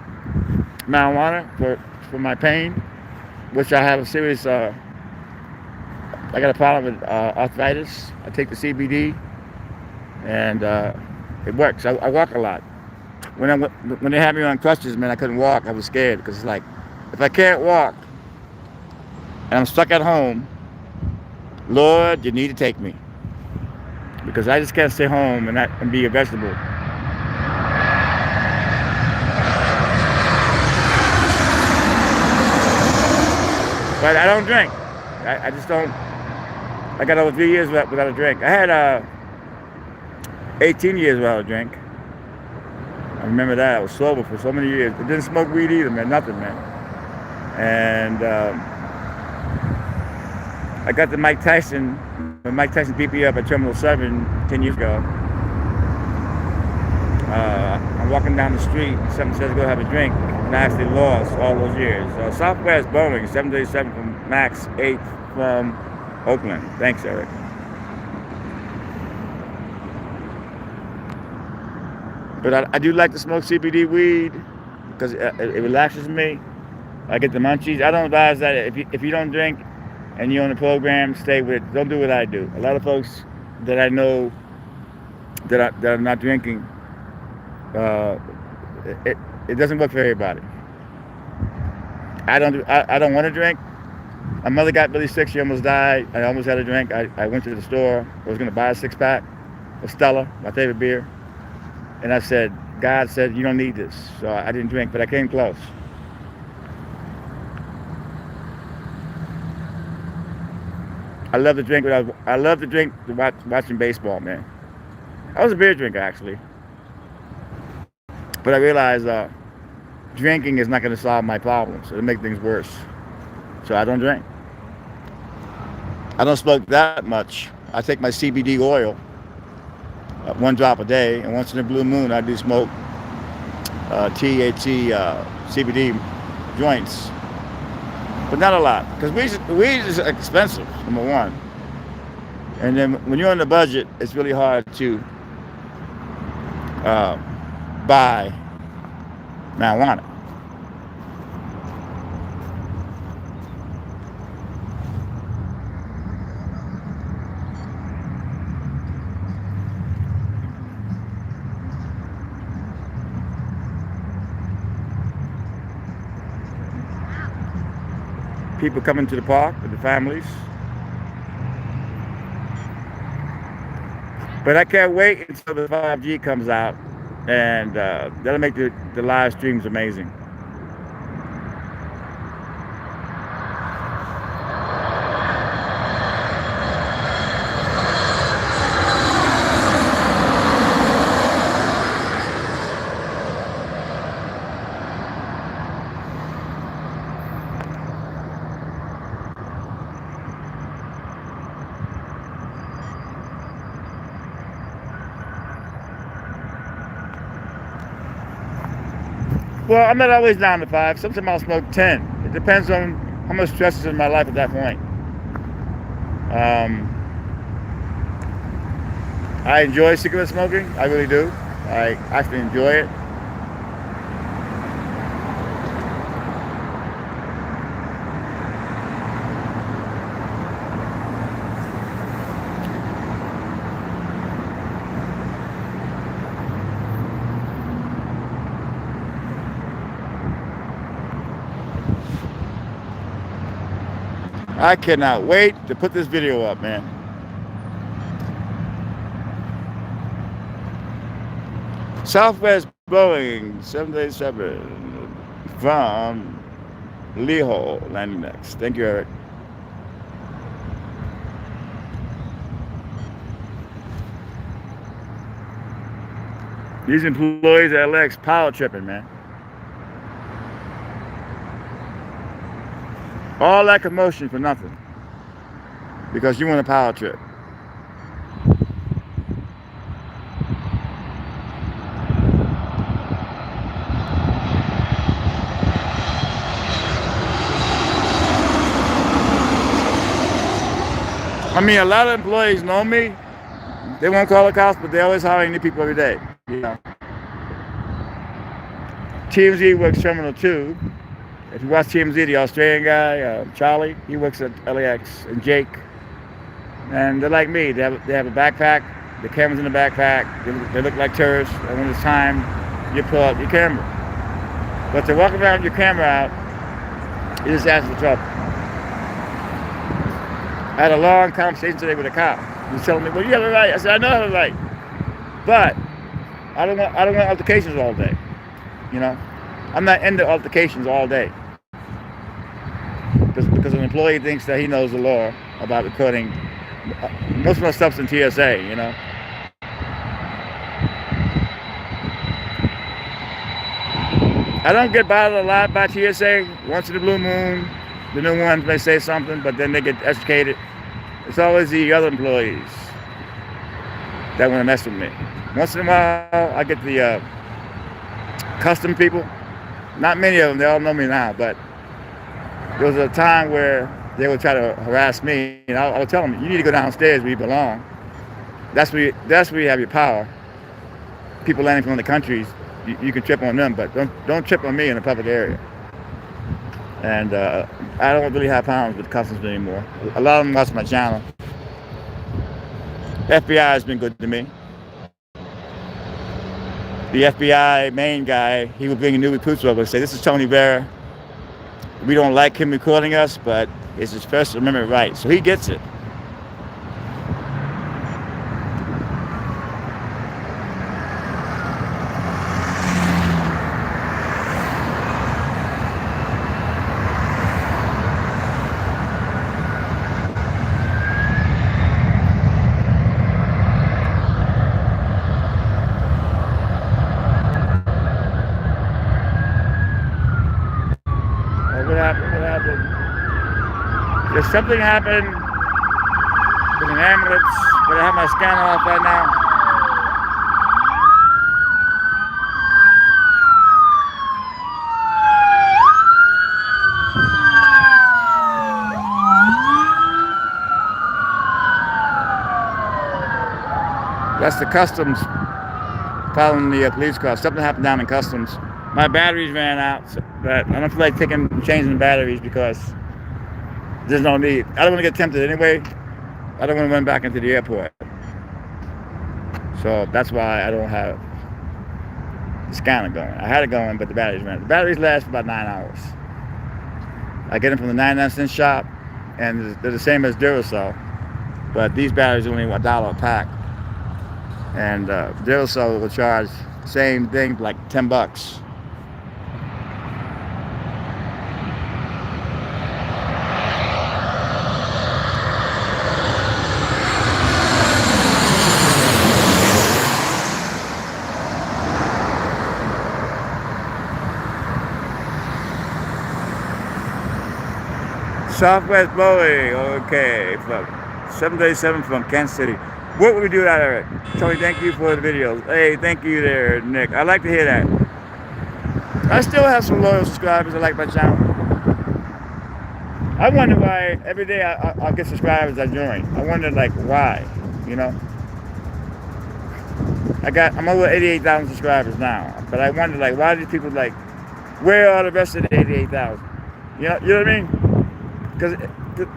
marijuana for my pain, which I have a serious, I got a problem with arthritis. I take the CBD and it works. I walk a lot. When they had me on crutches, man, I couldn't walk. I was scared because it's like, if I can't walk and I'm stuck at home, Lord, you need to take me, because I just can't stay home and be a vegetable. But I don't drink. I just don't. I got over 3 years without a drink. I had 18 years without a drink. I remember that. I was sober for so many years. I didn't smoke weed either, man. Nothing, man. And I got to Mike Tyson. When Mike Tyson beat me up at Terminal 7 10 years ago. I'm walking down the street and someone says go have a drink, and I actually lost all those years. Southwest Boeing 737 from Max 8 from Oakland. Thanks, Eric. But I do like to smoke CBD weed because it relaxes me. I get the munchies. I don't advise that if you don't drink and you're on the program, stay with it. Don't do what I do. A lot of folks that I know that are not drinking, it doesn't work for everybody. I don't want to drink. My mother got really sick. She almost died. I almost had a drink. I went to the store. I was going to buy a 6-pack of Stella, my favorite beer. And I said, God said, you don't need this. So I didn't drink, but I came close. I love to drink. I love to drink watching baseball, man. I was a beer drinker, actually. But I realized drinking is not going to solve my problems. It'll make things worse. So I don't drink. I don't smoke that much. I take my CBD oil, 1 drop a day, and once in a blue moon I do smoke THC CBD joints, but not a lot, because weed is expensive, number one, and then when you're on the budget, it's really hard to buy marijuana. People coming to the park with the families. But I can't wait until the 5G comes out, and that'll make the live streams amazing. Well, I'm not always down to 5. Sometimes I'll smoke 10. It depends on how much stress is in my life at that point. I enjoy cigarette smoking. I really do. I actually enjoy it. I cannot wait to put this video up, man. Southwest Boeing 787 from Leho landing next. Thank you, Eric. These employees at LX power tripping, man. All that commotion for nothing. Because you want a power trip. I mean, a lot of employees know me. They won't call the cops, but they always hiring new people every day. You know. TMZ works Terminal 2. If you watch TMZ, the Australian guy, Charlie, he works at LAX, and Jake. And they're like me. They have a backpack. The camera's in the backpack. They look like tourists. And when it's time, you pull out your camera. But to walk around with your camera out, you just ask for trouble. I had a long conversation today with a cop. He was telling me, well, you have a right. I said, I know I have a right. But I don't want altercations all day. You know? I'm not into altercations all day. Because an employee thinks that he knows the law about recording. Most of my stuff's in TSA, you know? I don't get bothered a lot by TSA. Once in a blue moon, the new ones may say something, but then they get educated. It's always the other employees that want to mess with me. Once in a while, I get the custom people. Not many of them, they all know me now, but there was a time where they would try to harass me, and I would tell them, you need to go downstairs where you belong. That's where you have your power. People landing from other countries, you can trip on them, but don't trip on me in a public area. And I don't really have problems with customs anymore. A lot of them watch my channel. FBI has been good to me. The FBI main guy, he would bring new recruits over and say, this is Tony VERA. We don't like him recording us, but it's his First Amendment right. So he gets it. What happened? There's something happened with an ambulance, but I have my scanner off right now. That's the customs following the police car. Something happened down in customs. My batteries ran out, but I don't feel like changing batteries because there's no need. I don't want to get tempted anyway. I don't want to run back into the airport. So that's why I don't have the scanner going. I had it going, but the batteries ran. The batteries last for about 9 hours. I get them from the 99-cent shop, and they're the same as Duracell, but these batteries are only $1 a pack. And Duracell will charge the same thing, like $10. Southwest Boeing, okay, from 737 from Kansas City. What would we do that, Eric? Tony, thank you for the videos. Hey, thank you there, Nick. I'd like to hear that. I still have some loyal subscribers that like my channel. I wonder why every day I get subscribers that join. I wonder like why, you know. I'm over 88,000 subscribers now, but I wonder like why do people like, where are the rest of the 88,000? You know what I mean? Because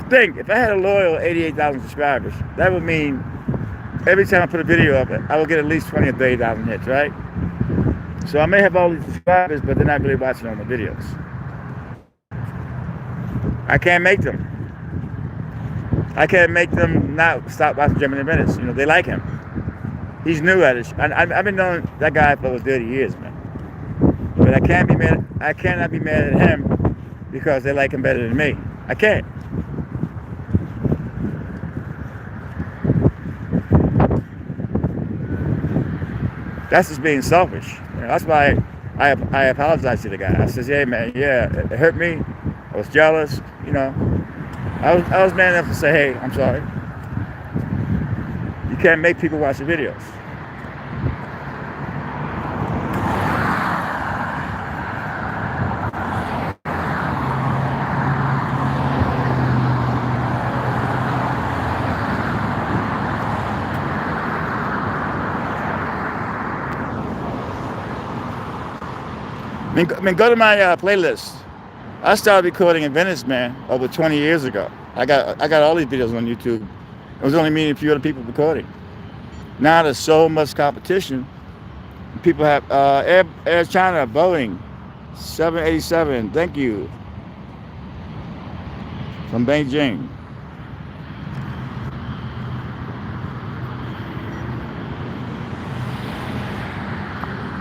think, if I had a loyal 88,000 subscribers, that would mean every time I put a video up, I will get at least 20 or 30,000 hits, right? So I may have all these subscribers, but they're not really watching all my videos. I can't make them. I can't make them not stop watching Jimmy Minutes. You know, they like him. He's new at it. I've been knowing that guy for over 30 years, man. But I cannot be mad at him because they like him better than me. I can't. That's just being selfish. You know, that's why I apologize to the guy. I says, hey man, yeah, it hurt me. I was jealous, you know. I was man enough to say, hey, I'm sorry. You can't make people watch the videos. I mean, go to my playlist. I started recording in Venice, man, over 20 years ago. I got all these videos on YouTube. It was only me and a few other people recording. Now there's so much competition. People have Air China, Boeing, 787. Thank you. From Beijing.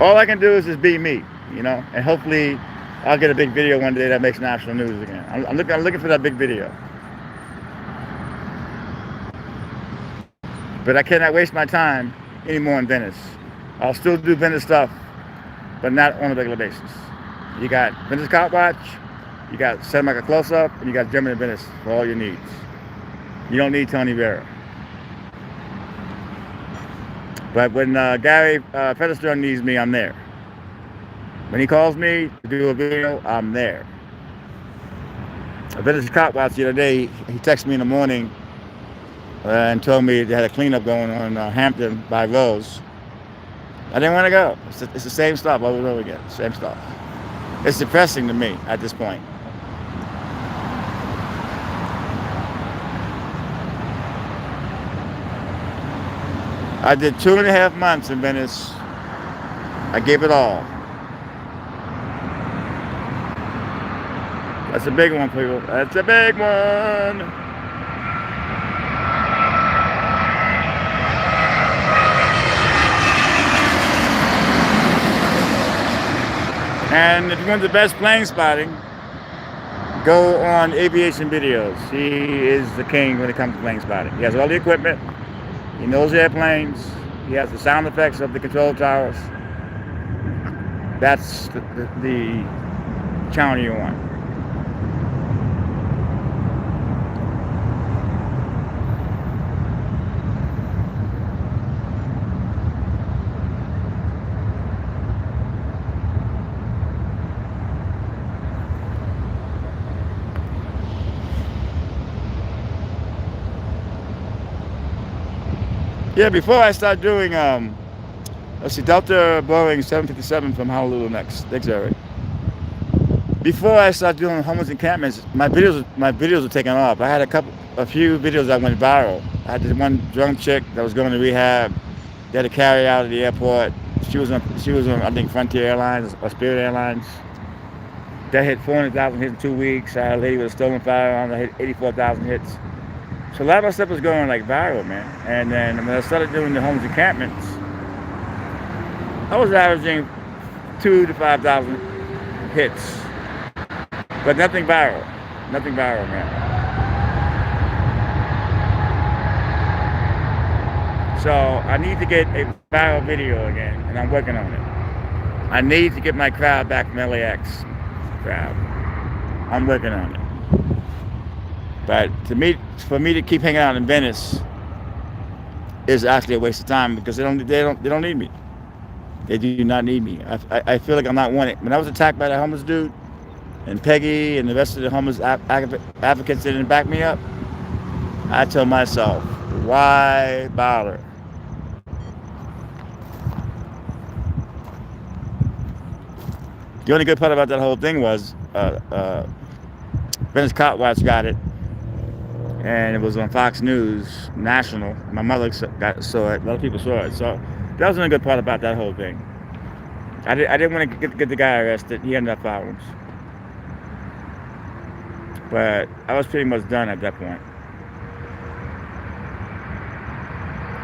All I can do is just be me, you know, and hopefully I'll get a big video one day that makes national news again. I'm looking for that big video. But I cannot waste my time anymore in Venice. I'll still do Venice stuff, but not on a regular basis. You got Venice Cop Watch, you got Cinematic Close Up, and you got German in Venice for all your needs. You don't need Tony VERA. But when Gary Featherstone needs me, I'm there. When he calls me to do a video, I'm there. A Venice Cop Watch the other day, he texted me in the morning and told me they had a cleanup going on Hampton by Rose. I didn't want to go. It's the same stuff over and over again, same stuff. It's depressing to me at this point. I did 2.5 months in Venice. I gave it all. That's a big one, people. That's a big one. And if you want the best plane spotting, go on Aviation Videos. He is the king when it comes to plane spotting. He has all the equipment. He knows airplanes. He has the sound effects of the control towers. That's the channel you want. Yeah, before I start doing, let's see, Delta Boeing 757 from Honolulu next area. Before I start doing homeless encampments, my videos are taking off. I had a few videos that went viral. I had this one drunk chick that was going to rehab. They had to carry out at the airport. She was on I think Frontier Airlines or Spirit Airlines. That hit 400,000 hits in 2 weeks. I had a lady with a stolen firearm that hit 84,000 hits. So a lot of my stuff was going like viral, man. And then when I started doing the homeless encampments, I was averaging 2,000 to 5,000 hits, but nothing viral, man. So I need to get a viral video again, and I'm working on it. I need to get my crowd back from LAX crowd. I'm working on it. But for me to keep hanging out in Venice is actually a waste of time because they don't need me. They do not need me. I feel like I'm not wanted. When I was attacked by that homeless dude, and Peggy and the rest of the homeless advocates didn't back me up, I told myself, why bother? The only good part about that whole thing was Venice Cop Watch got it, and it was on Fox News National. My mother saw it. A lot of people saw it. So that was the only good part about that whole thing. I didn't want to get the guy arrested. He ended up problems. But I was pretty much done at that point.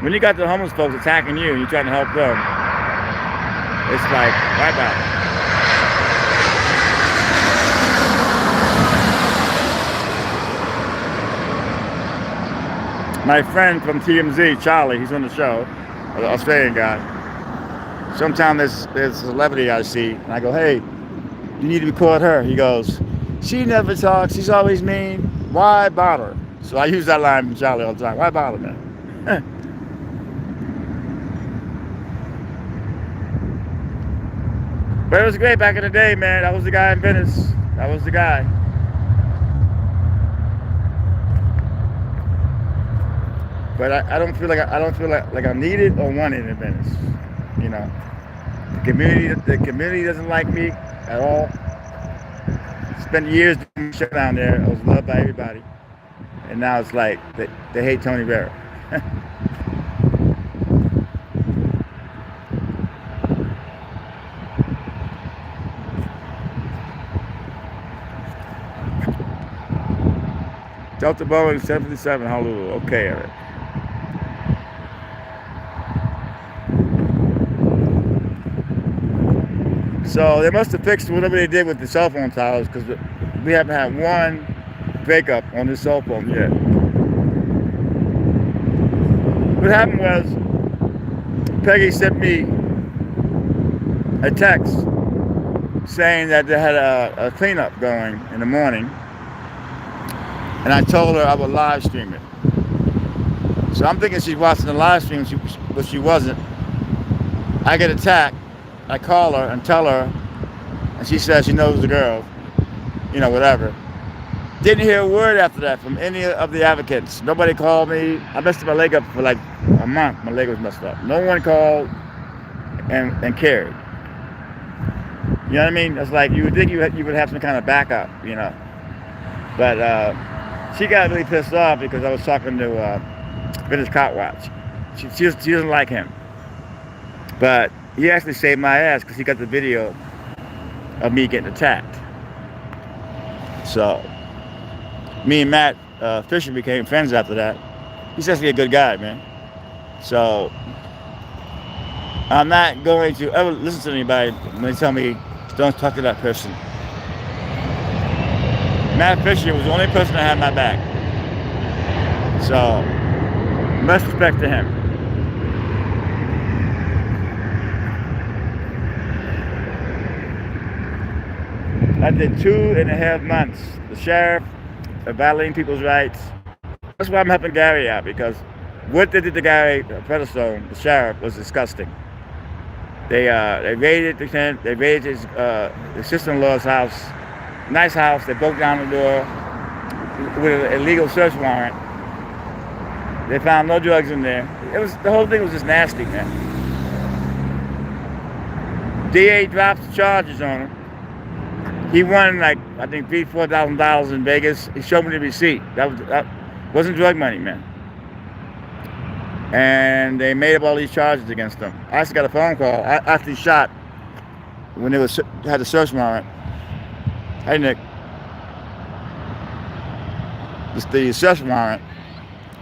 When you got the homeless folks attacking you and you're trying to help them, it's like, why bother? My friend from TMZ, Charlie, he's on the show, an Australian guy. Sometimes there's a celebrity I see, and I go, hey, you need to record her. He goes, she never talks, she's always mean. Why bother? So I use that line from Charlie all the time. Why bother, man? But it was great back in the day, man. I was the guy in Venice. I was the guy. But I don't feel like I'm needed or wanted in Venice. You know, the community doesn't like me at all. Spent years doing shit down there. I was loved by everybody, and now it's like they hate Tony VERA. Delta Boeing 757 Honolulu. Okay, Eric. So they must have fixed whatever they did with the cell phone towers, because we haven't had one breakup on this cell phone yet. What happened was Peggy sent me a text saying that they had a cleanup going in the morning, and I told her I would live stream it. So I'm thinking she's watching the live stream, but she wasn't. I get attacked. I call her and tell her, and she says she knows the girl, you know, whatever. Didn't hear a word after that from any of the advocates. Nobody called me. I messed my leg up for like a month. My leg was messed up. No one called and cared. You know what I mean? It's like you would think you would have some kind of backup, you know. But she got really pissed off because I was talking to Venice Cop Watch. She doesn't like him. But he actually saved my ass because he got the video of me getting attacked. So me and Matt Fisher became friends after that. He's actually a good guy, man. So I'm not going to ever listen to anybody when they tell me don't talk to that person. Matt Fisher was the only person that had my back. So much respect to him. I did 2.5 months. The sheriff, battling people's rights. That's why I'm helping Gary out, because what they did to Gary Featherstone, the sheriff, was disgusting. They raided the tent. They raided his sister-in-law's house. Nice house. They broke down the door with an illegal search warrant. They found no drugs in there. The whole thing was just nasty, man. DA dropped the charges on him. He won like, I think, $4,000 in Vegas. He showed me the receipt. That wasn't drug money, man. And they made up all these charges against him. I actually got a phone call after he shot, when they had the search warrant. Hey, Nick. The search warrant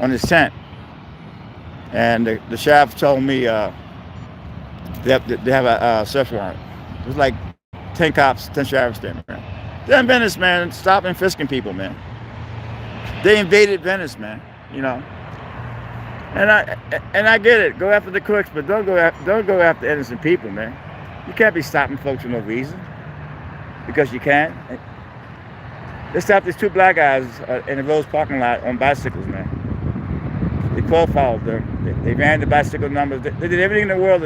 on his tent. And the sheriff told me they have a search warrant. It was like 10 cops, 10 sheriffs standing around. They're in Venice, man. Stop and frisking people, man. They invaded Venice, man. You know. And I get it. Go after the crooks, but don't go after innocent people, man. You can't be stopping folks for no reason. Because you can. They stopped these 2 black guys in the Rose parking lot on bicycles, man. They profiled them. They ran the bicycle numbers. They did everything in the world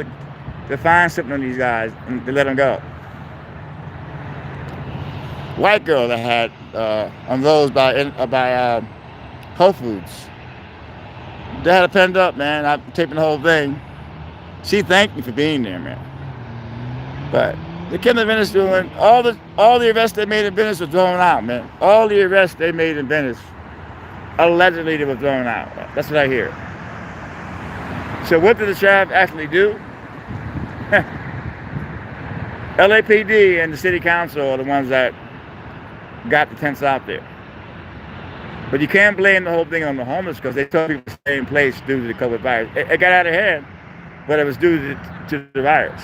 to find something on these guys and to let them go. White girl that had on those by Whole Foods. They had it penned up, man. I'm taping the whole thing. She thanked me for being there, man. But the kid in Venice doing all the arrests they made in Venice were thrown out, man. All the arrests they made in Venice, allegedly they were thrown out. That's what I hear. So what did the sheriff actually do? LAPD and the city council are the ones that got the tents out there. But you can't blame the whole thing on the homeless because they told people to stay in place due to the COVID virus. It got out of hand, but it was due to the virus.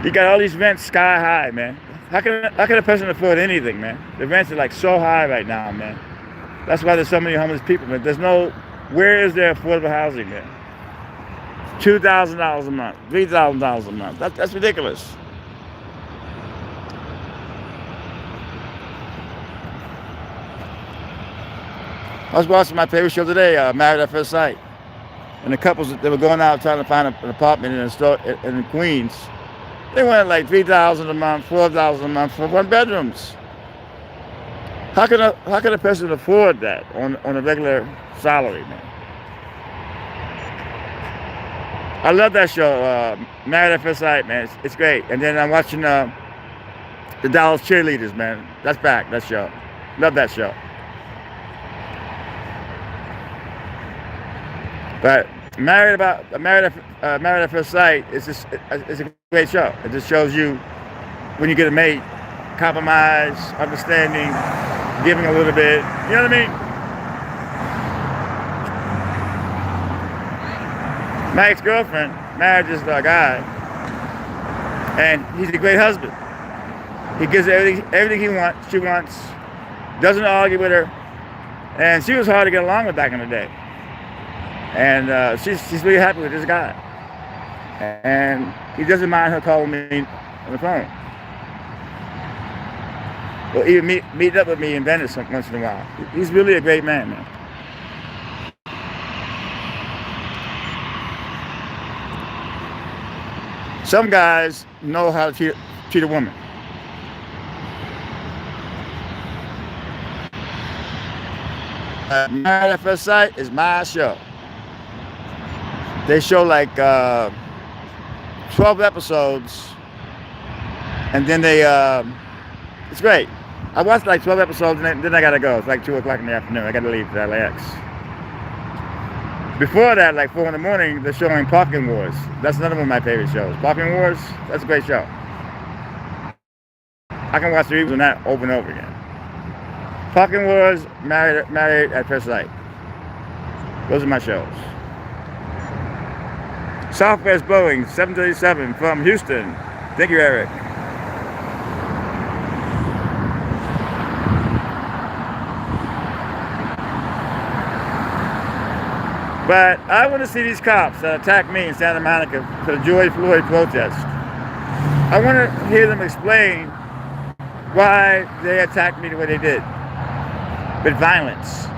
You got all these rents sky high, man. How can a person afford anything, man? The rents are like so high right now, man. That's why there's so many homeless people, man. Where is there affordable housing, man? $2,000 a month, $3,000 a month. That's ridiculous. I was watching my favorite show today, Married at First Sight. And the couples, they were going out trying to find an apartment in Queens. They wanted like $3,000 a month, $4,000 a month for one bedrooms. How can a person afford that on a regular salary, man? I love that show, Married at First Sight, man. It's great. And then I'm watching the Dallas Cheerleaders, man. That's back, that show. Love that show. But Married at First Sight it's a great show. It just shows you when you get a mate, compromise, understanding, giving a little bit. You know what I mean? My ex-girlfriend married this guy, and he's a great husband. He gives her everything she wants, doesn't argue with her, and she was hard to get along with back in the day. And she's really happy with this guy. And he doesn't mind her calling me on the phone. Or even meet up with me in Venice once in a while. He's really a great man, man. Some guys know how to treat a woman. Married at First Sight is my show. They show like 12 episodes, and then it's great. I watched like 12 episodes, and then I gotta go. It's like 2 o'clock in the afternoon. I gotta leave to LAX. Before that, like 4 in the morning, they're showing Parking Wars. That's another one of my favorite shows. Parking Wars, that's a great show. I can watch the reviews on that over and over again. Parking Wars, Married at First Sight. Those are my shows. Southwest Boeing 737 from Houston. Thank you, Eric. But I want to see these cops that attacked me in Santa Monica for the George Floyd protest. I want to hear them explain why they attacked me the way they did, with violence.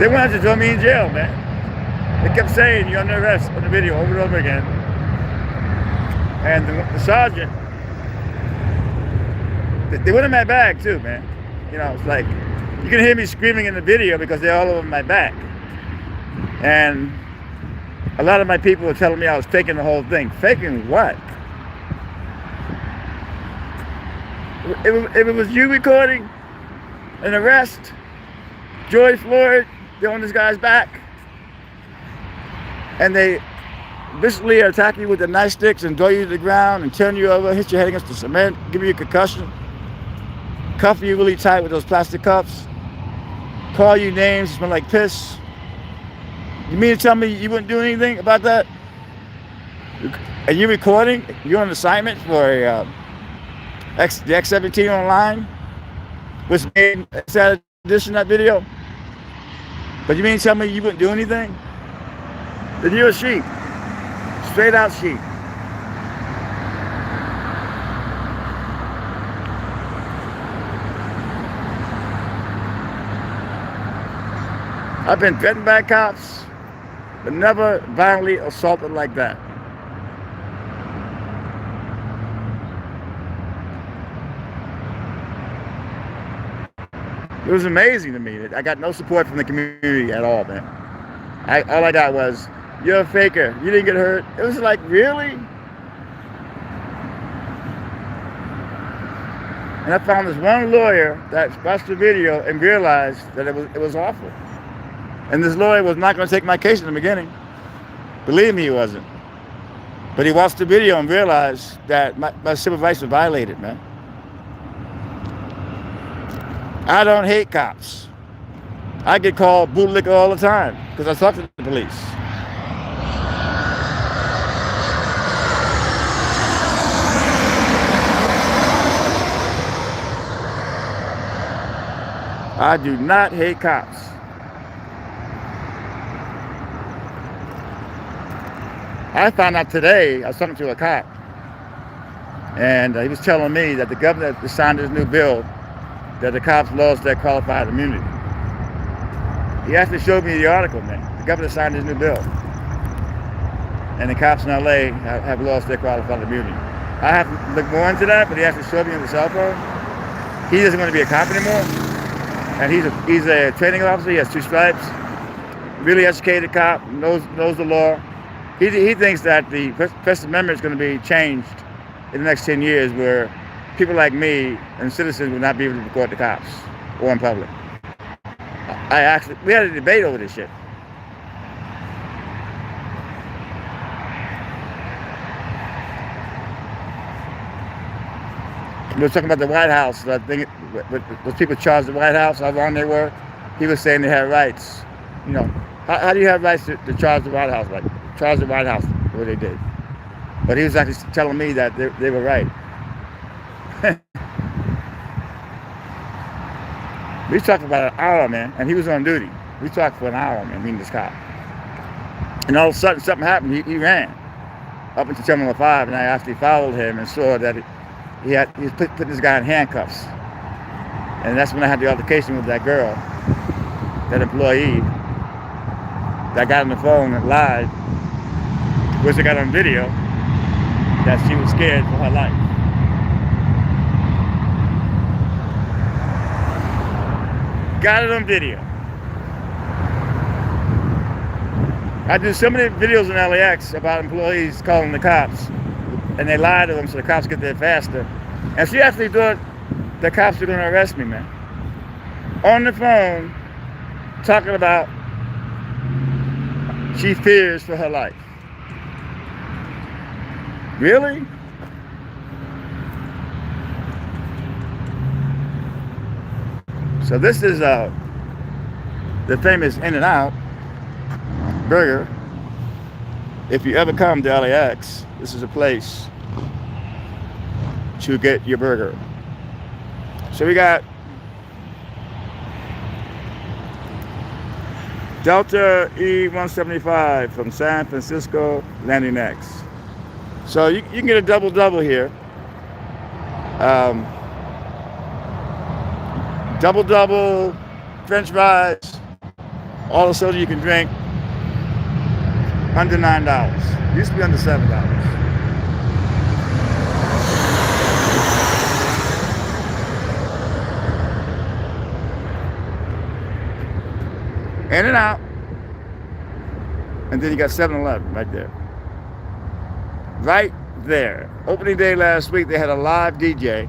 They wanted to throw me in jail, man. They kept saying, "You're under arrest," on the video over and over again. And the sergeant, they went in my bag too, man. You know, it's like, you can hear me screaming in the video because they're all over my back. And a lot of my people were telling me I was faking the whole thing. Faking what? If it was you recording an arrest, George Floyd, they're on this guy's back, and they viciously attack you with the nightsticks and throw you to the ground and turn you over, hit your head against the cement, give you a concussion, cuff you really tight with those plastic cuffs, call you names, smell like piss. You mean to tell me you wouldn't do anything about that? And you're recording? You're on assignment for the X-17 online, which made a sad edition of that video? But you mean to tell me you wouldn't do anything? Then you're a sheep. Straight out sheep. I've been threatened by cops, but never violently assaulted like that. It was amazing to me. I got no support from the community at all, man. All I got was, you're a faker. You didn't get hurt. It was like, really? And I found this one lawyer that watched the video and realized that it was awful. And this lawyer was not going to take my case in the beginning. Believe me, he wasn't. But he watched the video and realized that my civil rights were violated, man. I don't hate cops. I get called bootlicker all the time because I talk to the police. I do not hate cops. I found out today, I was talking to a cop, and he was telling me that the governor signed this new bill that the cops lost their qualified immunity. He actually showed me the article, man. The governor signed this new bill. And the cops in LA have lost their qualified immunity. I have to look more into that, but he actually showed me on the cell phone. He doesn't want to be a cop anymore. And he's a training officer. He has 2 stripes. Really educated cop, knows the law. He thinks that the First Amendment is going to be changed in the next 10 years where people like me and citizens will not be able to record the cops or in public. We had a debate over this shit. We were talking about the White House. I think those people charged the White House, how long they were. He was saying they had rights. You know, how do you have rights to charge the White House? Like, charge the White House the way they did. But he was actually telling me that they were right. We talked about an hour, man, and he was on duty. We talked for an hour, man, me and this cop. And all of a sudden, something happened. He ran up into Terminal 5, and I actually followed him and saw that he was putting this guy in handcuffs. And that's when I had the altercation with that girl, that employee, that got on the phone and lied, which I got on video, that she was scared for her life. Got it on video. I do so many videos on LAX about employees calling the cops, and they lie to them so the cops get there faster. And she actually thought the cops were going to arrest me, man. On the phone, talking about she fears for her life. Really? So this is the famous In-N-Out burger. If you ever come to LAX, this is a place to get your burger. So we got Delta E-175 from San Francisco, landing next. So you can get a double here. Double, French fries, all the soda you can drink, under $9. Used to be under $7. In-N-Out. And then you got 7-Eleven right there. Right there. Opening day last week, they had a live DJ,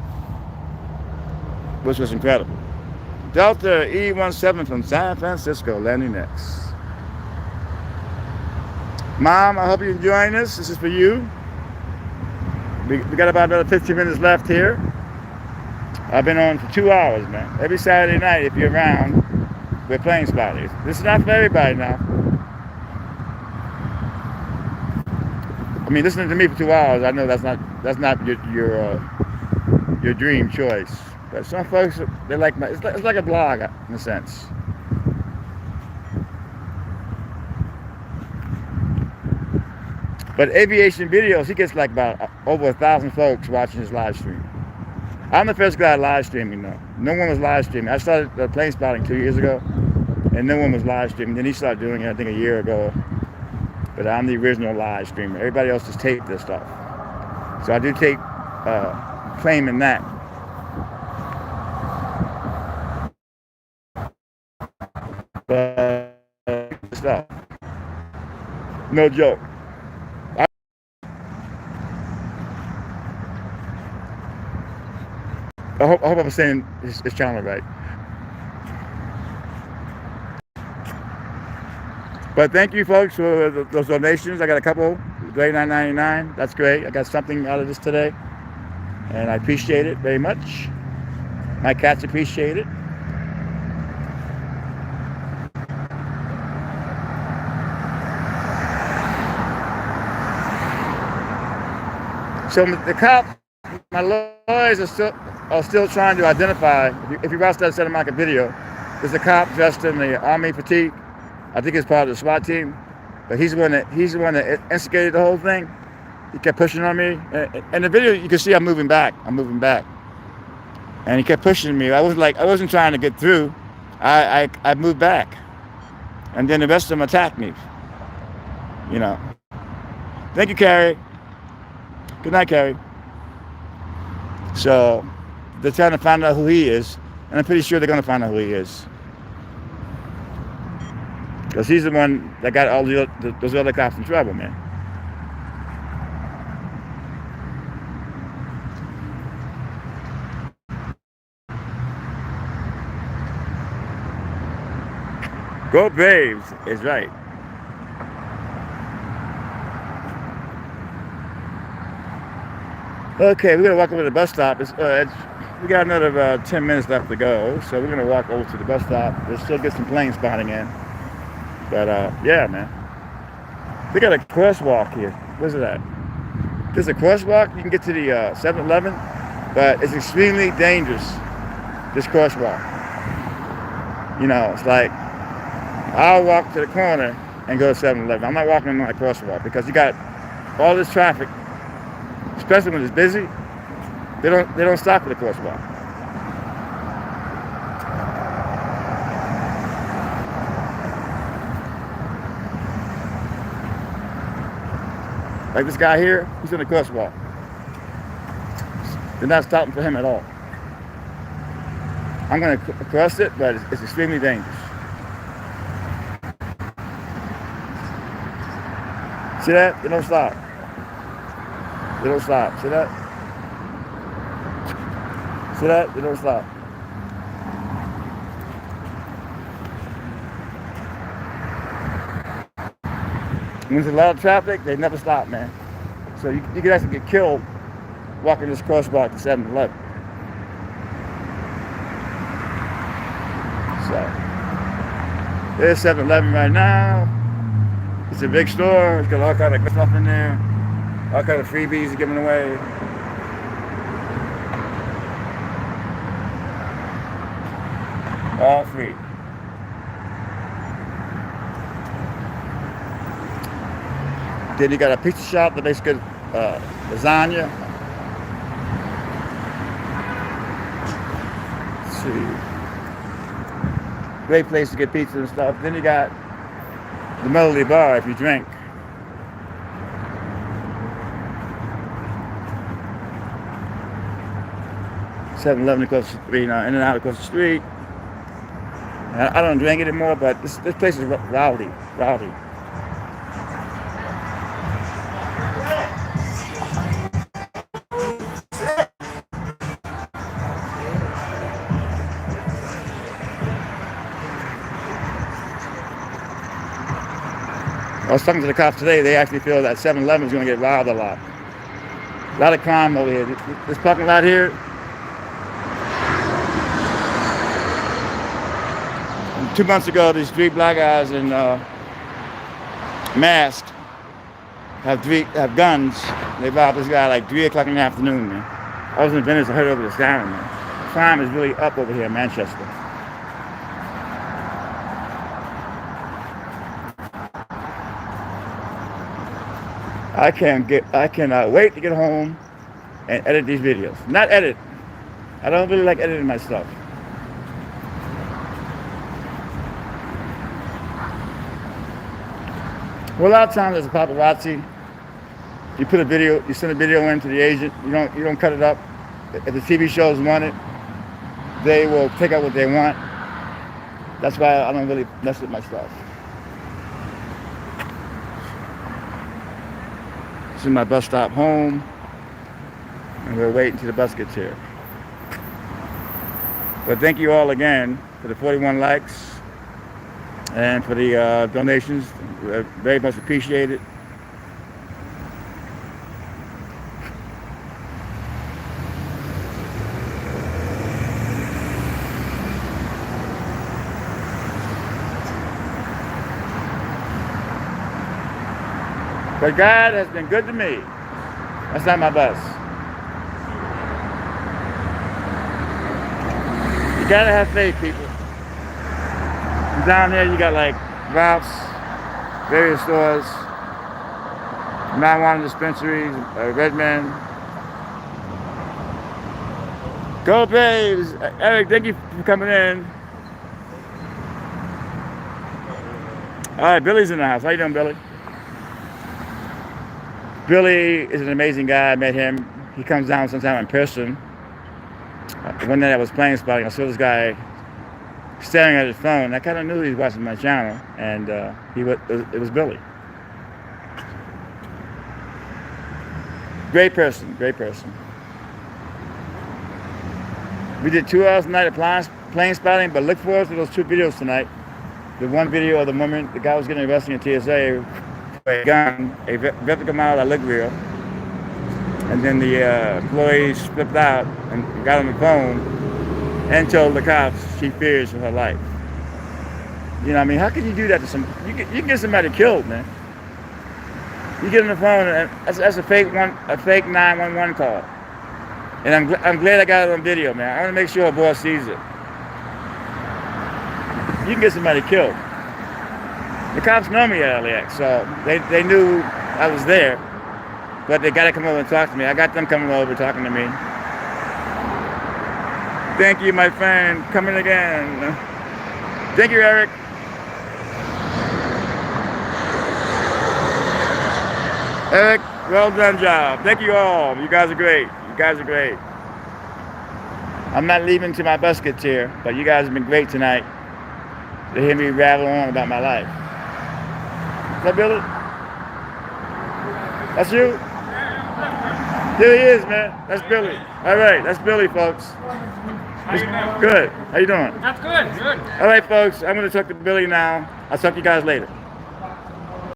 which was incredible. Delta E-17 from San Francisco, landing next. Mom, I hope you're enjoying this. This is for you. We got about another 15 minutes left here. I've been on for 2 hours, man. Every Saturday night, if you're around, we're playing Spotties. This is not for everybody now. I mean, listening to me for 2 hours, I know that's not your dream choice. But some folks, they like it's like a blog in a sense. But Aviation Videos, he gets like about over 1,000 folks watching his live stream. I'm the first guy live streaming though. No one was live streaming. I started plane spotting 2 years ago, and no one was live streaming. Then he started doing it, I think, a year ago. But I'm the original live streamer. Everybody else just taped this stuff. So I do take claim in that. But stuff. No joke. I hope I'm saying his channel right. But thank you, folks, for those donations. I got a couple, $39.99. That's great. I got something out of this today, and I appreciate it very much. My cats appreciate it. So the cops, my lawyers are still trying to identify. If you watch that Santa Monica video, there's a cop dressed in the army fatigue. I think he's part of the SWAT team, but he's the one that instigated the whole thing. He kept pushing on me. And the video, you can see I'm moving back. And he kept pushing me. I wasn't trying to get through. I moved back. And then the rest of them attacked me. You know. Thank you, Carrie. Good night, Carrie. So they're trying to find out who he is, and I'm pretty sure they're going to find out who he is. Because he's the one that got all those other cops in trouble, man. Go Braves is right. Okay, we're going to walk over to the bus stop. We got another 10 minutes left to go, so we're going to walk over to the bus stop. We'll still get some planes spotting in. But, yeah, man. They got a crosswalk here. Where's it at? There's a crosswalk. You can get to the 7-Eleven, but it's extremely dangerous, this crosswalk. You know, it's like, I'll walk to the corner and go to 7-Eleven. I'm not walking on my crosswalk because you got all this traffic, especially when it's busy. They don't stop at the crosswalk. Like this guy here, he's on the crosswalk. They're not stopping for him at all. I'm going to cross it, but it's extremely dangerous. See that? They don't stop. They don't stop. See that? See that? They don't stop. When there's a lot of traffic, they never stop, man. So you could actually get killed walking this crosswalk to 7-Eleven. So there's 7-Eleven right now. It's a big store. It's got all kind of good stuff in there. All kind of freebies are giving away. All free. Then you got a pizza shop that makes good lasagna. Let's see. Great place to get pizza and stuff. Then you got the Melody Bar if you drink. 7-Eleven across the street, in and out across the street. I don't drink anymore, but this place is rowdy. I was talking to the cops today. They actually feel that 7-Eleven is going to get robbed a lot. A lot of crime over here. This parking lot here. And 2 months ago, these 3 black guys in masked have guns. They robbed this guy like 3 o'clock in the afternoon, man. I was in Venice. I heard over the siren, man. Crime is really up over here in Manchester. I cannot wait to get home and edit these videos. Not edit. I don't really like editing my stuff. Well, a lot of times as a paparazzi, you put a video, you send a video in to the agent. You don't cut it up. If the TV shows want it, they will take out what they want. That's why I don't really mess with my stuff. This is my bus stop home, and we're waiting till the bus gets here. But thank you all again for the 41 likes and for the donations. Very much appreciated. But God has been good to me. That's not my bus. You gotta have faith, people. Down there you got like Ralph's, various stores, marijuana dispensaries, Redman. Go Braves! Eric, thank you for coming in. Alright, Billy's in the house. How you doing, Billy? Billy is an amazing guy. I met him. He comes down sometime in person. One night I was playing spotting. I saw this guy staring at his phone. I kind of knew he was watching my channel, and it was Billy. Great person, great person. We did 2 hours tonight of plane spotting, but look forward to those 2 videos tonight. The one video of the woman, the guy was getting arrested in TSA. A gun, a replica model that looked real, and then the employees flipped out and got on the phone and told the cops she fears for her life. You know what I mean? How can you do that to some? You can get somebody killed, man. You get on the phone and that's a fake 911 call, and I'm glad I got it on video, man. I want to make sure her boss sees it. You can get somebody killed. The cops know me at LAX, so they knew I was there, but they got to come over and talk to me. I got them coming over talking to me. Thank you, my friend, coming again. Thank you, Eric. Eric, well done job. Thank you all. You guys are great. You guys are great. I'm not leaving till my bus gets here, but you guys have been great tonight to hear me rattle on about my life. Is that Billy? That's you? Here he is, man. That's Billy. All right, that's Billy, folks. How you doing? Good. How you doing? That's good. Good. All right, folks. I'm going to talk to Billy now. I'll talk to you guys later.